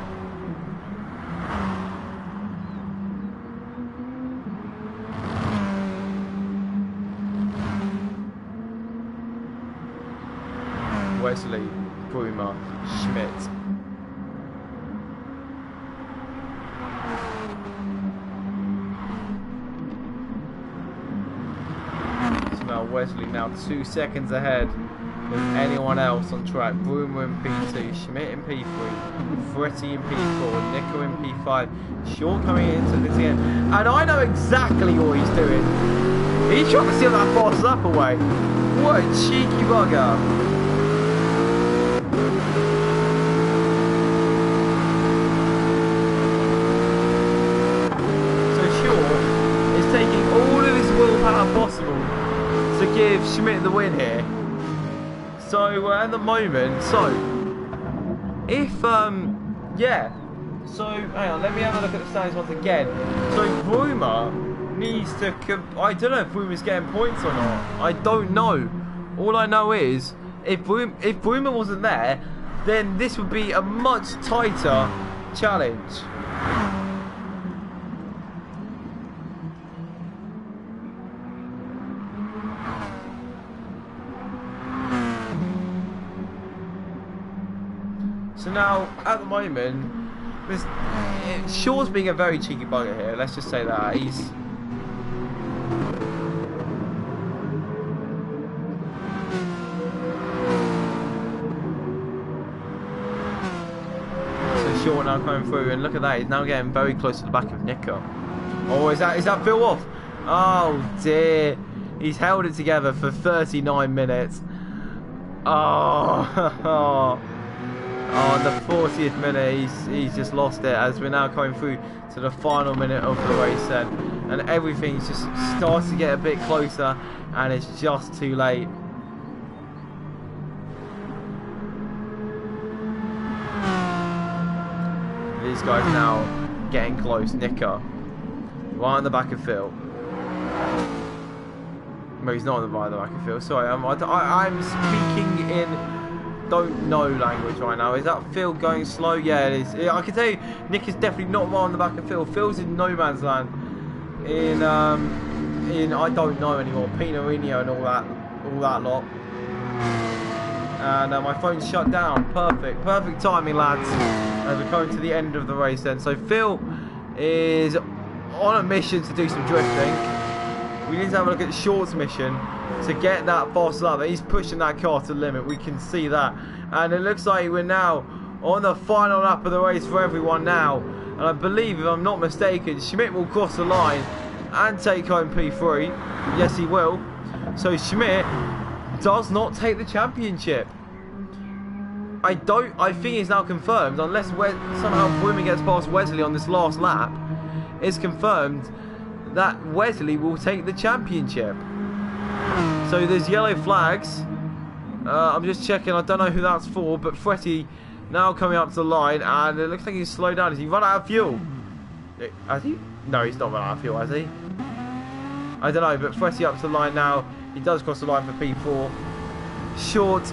Wesley, Bruma, Schmidt. So now Wesley now 2 seconds ahead of anyone else on track. Bruma in P2, Schmidt in P3, Fretti in P4, Nico in P5, Shaw coming into this again. And I know exactly what he's doing. He's trying to steal that fast lap away. What a cheeky bugger. Taking all of his willpower possible to give Schmidt the win here. So at the moment, so if yeah, so hang on, let me have a look at the standings once again. So Bruma needs to, I don't know if Bruma's getting points or not. I don't know. All I know is if Bruma wasn't there, then this would be a much tighter challenge. So now, at the moment, Shaw's being a very cheeky bugger here. Let's just say that he's. So Shaw now coming through, and look at that. He's now getting very close to the back of Nico. Oh, is that Phil off? Oh dear, he's held it together for 39 minutes. Oh. On the 40th minute, he's just lost it, as we're now coming through to the final minute of the race then, and everything's just starts to get a bit closer, and it's just too late. These guys now getting close. Nicker right on the back of Phil. No, he's not on the back of Phil. Sorry, I'm speaking in don't know language right now. Is that Phil going slow? Yeah, it is. I can tell you, Nick is definitely not right on the back of Phil. Phil's in no man's land. In I don't know anymore. Pinarino and all that lot. And my phone's shut down. Perfect timing, lads. As we're coming to the end of the race then. So Phil is on a mission to do some drifting. We need to have a look at Short's mission to get that fast lap. He's pushing that car to the limit. We can see that. And it looks like we're now on the final lap of the race for everyone now. And I believe, if I'm not mistaken, Schmidt will cross the line and take home P3. Yes, he will. So Schmidt does not take the championship. I think it's now confirmed, unless somehow Broomer gets past Wesley on this last lap, it's confirmed that Wesley will take the championship. So there's yellow flags. I'm just checking. I don't know who that's for, but Fretty now coming up to the line, and it looks like he's slowed down. Has he run out of fuel? Has he? No, he's not run out of fuel, has he? I don't know, but Fretty up to the line now. He does cross the line for P4. Short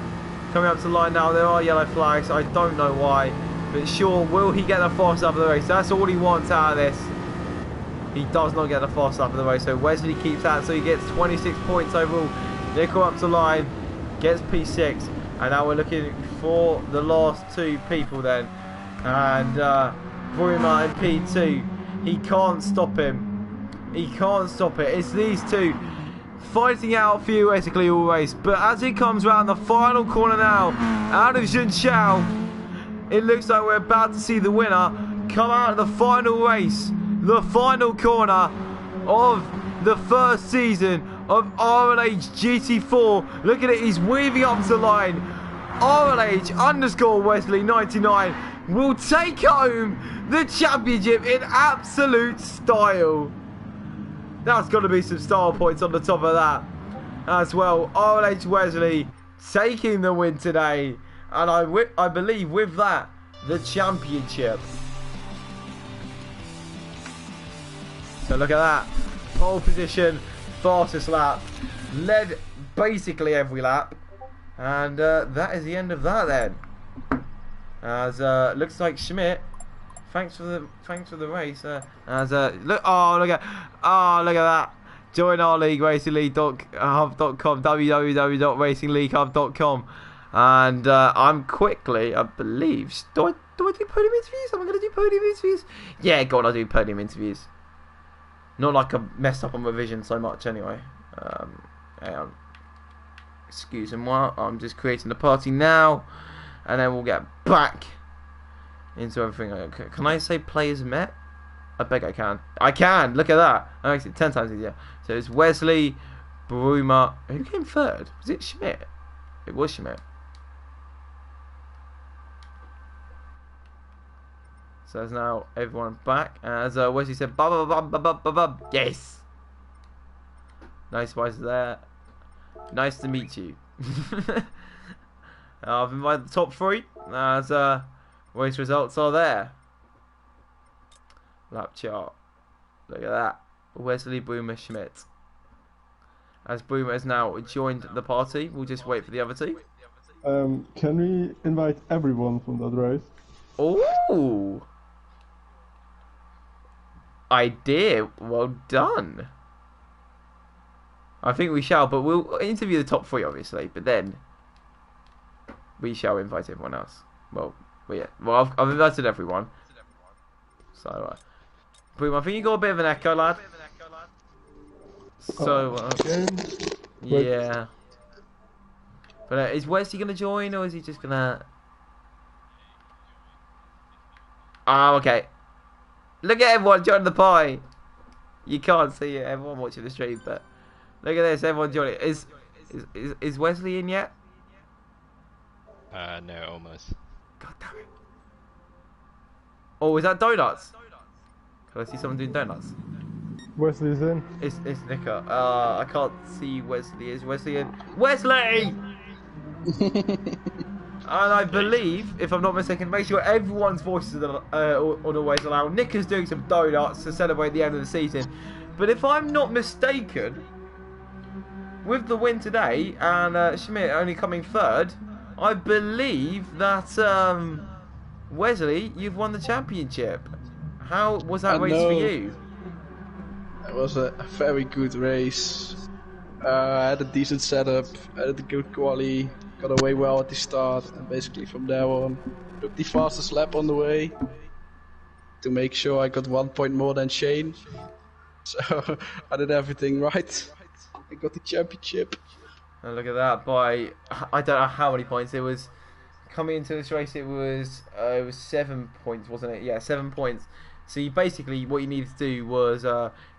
coming up to the line now. There are yellow flags. I don't know why, but sure, will he get the fast lap of the race? That's all he wants out of this. He does not get the fast lap of the race, so Wesley keeps that, so he gets 26 points overall. Nico up to the line, gets P6, and now we're looking for the last two people then. And Bruma in P2, he can't stop him. He can't stop it. It's these two fighting out theoretically all race, but as it comes round the final corner now, out of Zhengzhou, it looks like we're about to see the winner come out of the final race. The final corner of the first season of RLH GT4. Look at it, he's weaving up to the line. RLH_Wesley99 will take home the championship in absolute style. That's got to be some style points on the top of that as well. RLH Wesley taking the win today. And I believe with that, the championship. So look at that, pole position, fastest lap, led basically every lap, and that is the end of that then. As looks like Schmidt, thanks for the race. Look at that. Join our league, racingleaguehub.com, www.racingleaguehub.com, and I'm quickly, I believe, do I do podium interviews? Am I going to do podium interviews? Yeah, go on, I'll do podium interviews. Not like I messed up on revision so much anyway. Hang on. Excuse me, I'm just creating the party now, and then we'll get back into everything. Okay. Can I say players met? I beg I can. I can! Look at that! That makes it 10 times easier. So it's Wesley, Bruma. Who came third? Was it Schmidt? It was Schmidt. So there's now everyone back. As Wesley said, yes! Nice voice there. Nice to meet you. I've invited the top 3. As race results are there. Lap chart. Look at that. Wesley, Bruma, Schmidt. As Bruma has now joined the party, we'll just wait for the other two. Can we invite everyone from that race? Oh! idea. Well done. I think we shall, but we'll interview the top 3, obviously. But then we shall invite everyone else. Well, yeah. Well, I've invited everyone. So, Boom, I think you got a bit of an echo, lad. So, yeah. But is Wesley gonna join, or is he just gonna? Oh, okay. Look at everyone joining the pie. You can't see it, everyone watching the stream, but look at this, everyone joining. Is Wesley in yet? No, almost. God damn it. Oh, is that donuts? Can I see someone doing donuts? Wesley's in. It's Nicker. I can't see Wesley. Is Wesley in? Wesley! And I believe, if I'm not mistaken, make sure everyone's voices are always allowed. Nick is doing some donuts to celebrate the end of the season. But if I'm not mistaken, with the win today and Schmidt only coming third, I believe that Wesley, you've won the championship. How was that race for you? It was a very good race. I had a decent setup, I had a good quali. Got away well at the start, and basically from there on, took the fastest lap on the way to make sure I got 1 point more than Shane. So I did everything right. I got the championship. And look at that! By I don't know how many points it was. Coming into this race, it was 7 points, wasn't it? Yeah, 7 points. So you basically what you needed to do was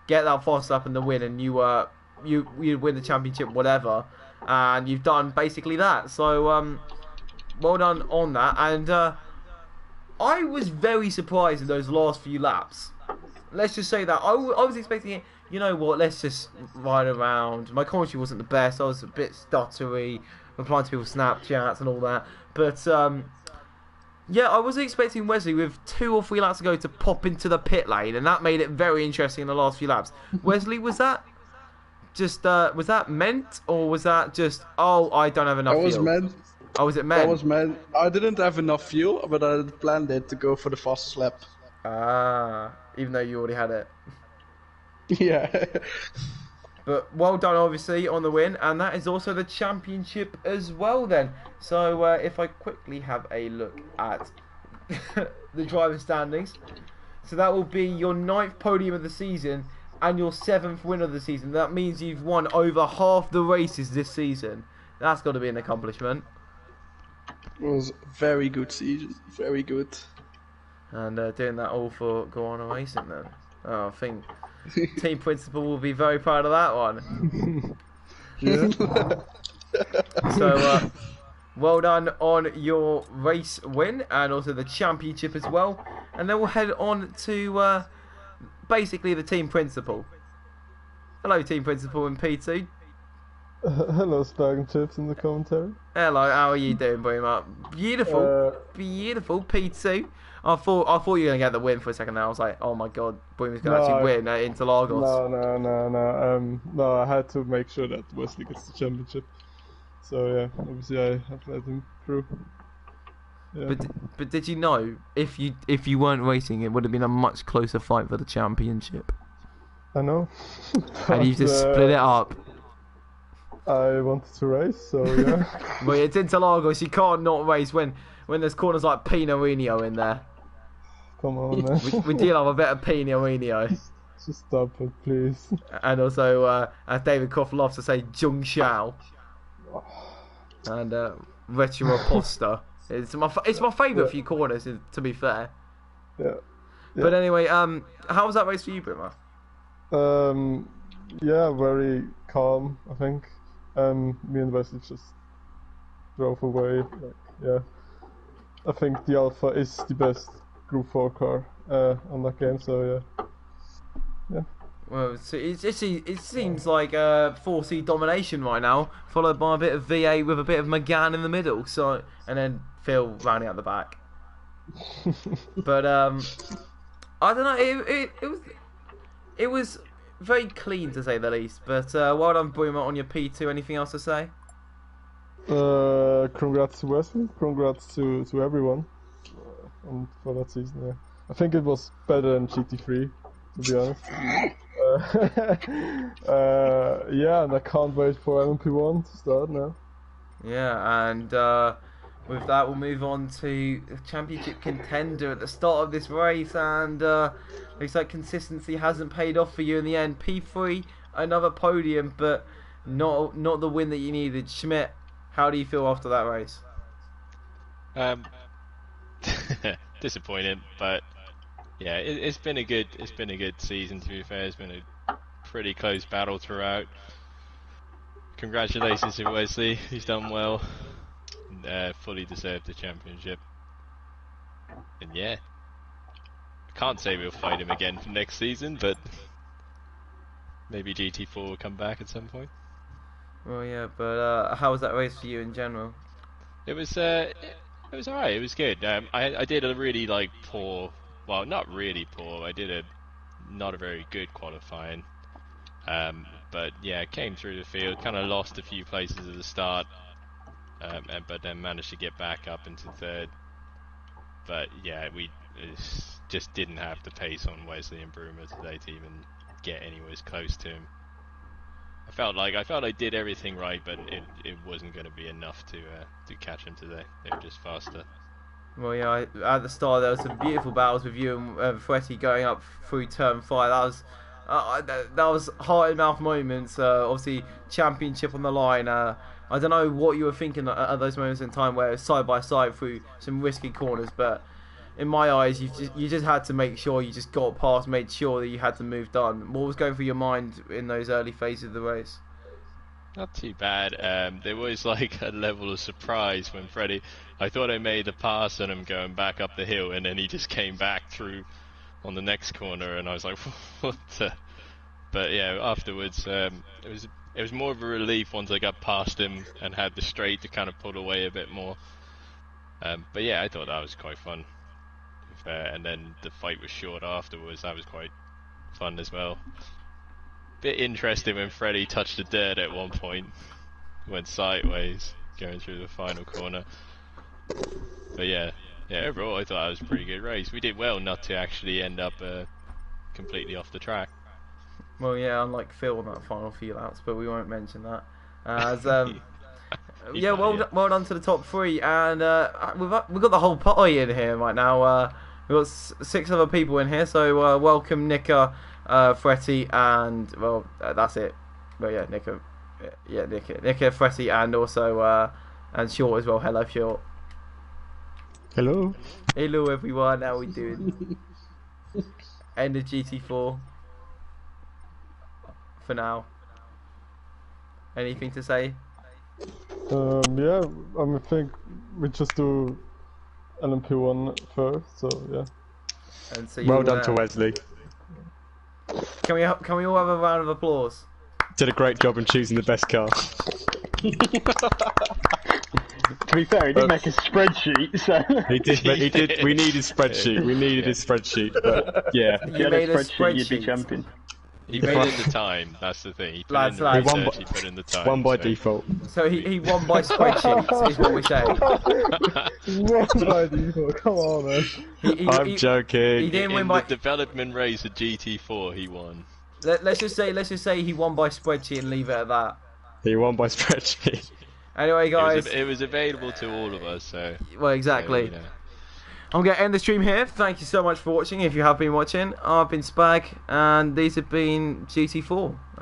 get that fast lap and the win, and you win the championship, whatever. And you've done basically that, so well done on that. And I was very surprised in those last few laps. Let's just say that I was expecting it. You know what? Let's just ride around. My commentary wasn't the best. I was a bit stuttery, replying to people's Snapchats and all that. But yeah, I wasn't expecting Wesley with 2 or 3 laps to go to pop into the pit lane, and that made it very interesting in the last few laps. Wesley, was that meant, or was that just, oh, I don't have enough fuel? That was meant. Oh, was it meant? That was meant. I didn't have enough fuel, but I had planned it to go for the fastest lap. Ah, even though you already had it. Yeah. But well done, obviously, on the win, and that is also the championship as well then. So if I quickly have a look at the driver standings. So that will be your 9th podium of the season and your 7th win of the season. That means you've won over half the races this season. That's got to be an accomplishment. It was a very good season. Very good. And doing that all for Guano Racing then. Oh, I think Team Principal will be very proud of that one. Yeah. So, well done on your race win and also the championship as well. And then we'll head on to basically the Team Principal. Hello, Team Principal and P2. Hello, Spag and Chips in the commentary. Hello, how are you doing, Boomer? Beautiful, beautiful P2. I thought you were gonna get the win for a second there. I was like, oh my god, Boomer's gonna actually win at Interlagos. No, I had to make sure that Wesley gets the championship. So yeah, obviously I have let him through. Yeah. But did you know if you weren't racing, it would have been a much closer fight for the championship? I know. And you just split it up. I wanted to race, so yeah. Well, it's Interlagos. You can't not race when there's corners like Pinarino in there. Come on, man. we do love a bit of Pinarino. Just stop it, please. And also, as David Croft loves to say, Jung Xiao. And Retro Posta. It's my favourite few corners, to be fair. Yeah. But anyway, how was that race for you, Boomer? Yeah, very calm, I think. Me and Wesley just drove away. Yeah. I think the Alpha is the best Group 4 car on that game, so yeah. Well, so it seems like 4C domination right now, followed by a bit of V8 with a bit of McGann in the middle, so and then Phil rounding out the back. But I don't know. It was very clean to say the least. But well done, Boomer, on your P2. Anything else to say? Congrats to Wesley. Congrats to everyone for that season. Yeah. I think it was better than GT3, to be honest. Yeah, and I can't wait for LMP1 to start now. Yeah, and with that, we'll move on to the championship contender at the start of this race, and looks like consistency hasn't paid off for you in the end. P3, another podium, but not the win that you needed. Schmidt, how do you feel after that race? Disappointed, but yeah, it's been a good season. To be fair, it's been a pretty close battle throughout. Congratulations to Wesley, he's done well. Fully deserved the championship. And yeah, I can't say we'll fight him again for next season, but maybe GT4 will come back at some point. Well, yeah, but how was that race for you in general? It was alright. It was good. I did a really poor, well, not really poor. I did not a very good qualifying. But yeah, came through the field. Kind of lost a few places at the start, but then managed to get back up into third. But yeah, we just didn't have the pace on Wesley and Broomer today to even get anywhere close to him. I felt like I did everything right, but it wasn't going to be enough to catch him today. They were just faster. Well, yeah, at the start there was some beautiful battles with you and Freddie going up through turn 5. That was heart and mouth moments. Obviously, championship on the line. I don't know what you were thinking at those moments in time where it was side by side through some risky corners, but in my eyes, you just had to make sure you just got past, made sure that you had to move on. What was going through your mind in those early phases of the race? Not too bad. There was like a level of surprise when Freddie, I thought I made a pass on him going back up the hill, and then he just came back through on the next corner, and I was like, what the? But yeah, afterwards, it was more of a relief once I got past him and had the straight to kind of pull away a bit more. But yeah, I thought that was quite fun. And then the fight was short afterwards. That was quite fun as well. Bit interesting when Freddie touched the dirt at one point, went sideways going through the final corner. But yeah, overall I thought that was a pretty good race. We did well not to actually end up completely off the track. Well, yeah, unlike Phil on that final few laps, but we won't mention that. Yeah, well done to the top 3, and we've got the whole party in here right now. We've got 6 other people in here, so welcome Nika, Fretty, and well, that's it. Well, yeah, Nika, Fretty, and also and Short as well. Hello, Short. Hello. Hello, everyone. How we doing? End of GT4 for now. Anything to say? Yeah, I think we just do LMP1 first, so yeah. And so Well done to Wesley. Can we all have a round of applause? Did a great job in choosing the best car. To be fair, he did make a spreadsheet, so... He did. We needed spreadsheet. We needed his spreadsheet, but yeah. If you made a spreadsheet, you'd be champion. He put in the time, that's the thing. He put in the research, he put in the time. Won by default. So he won by spreadsheets, is what we say. Won by default, come on, man. I'm joking. He didn't win by... the development race of GT4, he won. Let's just say he won by spreadsheet and leave it at that. He won by spreadsheet. Anyway, guys. It was available to all of us, so... Well, exactly. So, you know. I'm going to end the stream here. Thank you so much for watching, if you have been watching. I've been Spag, and these have been GT4.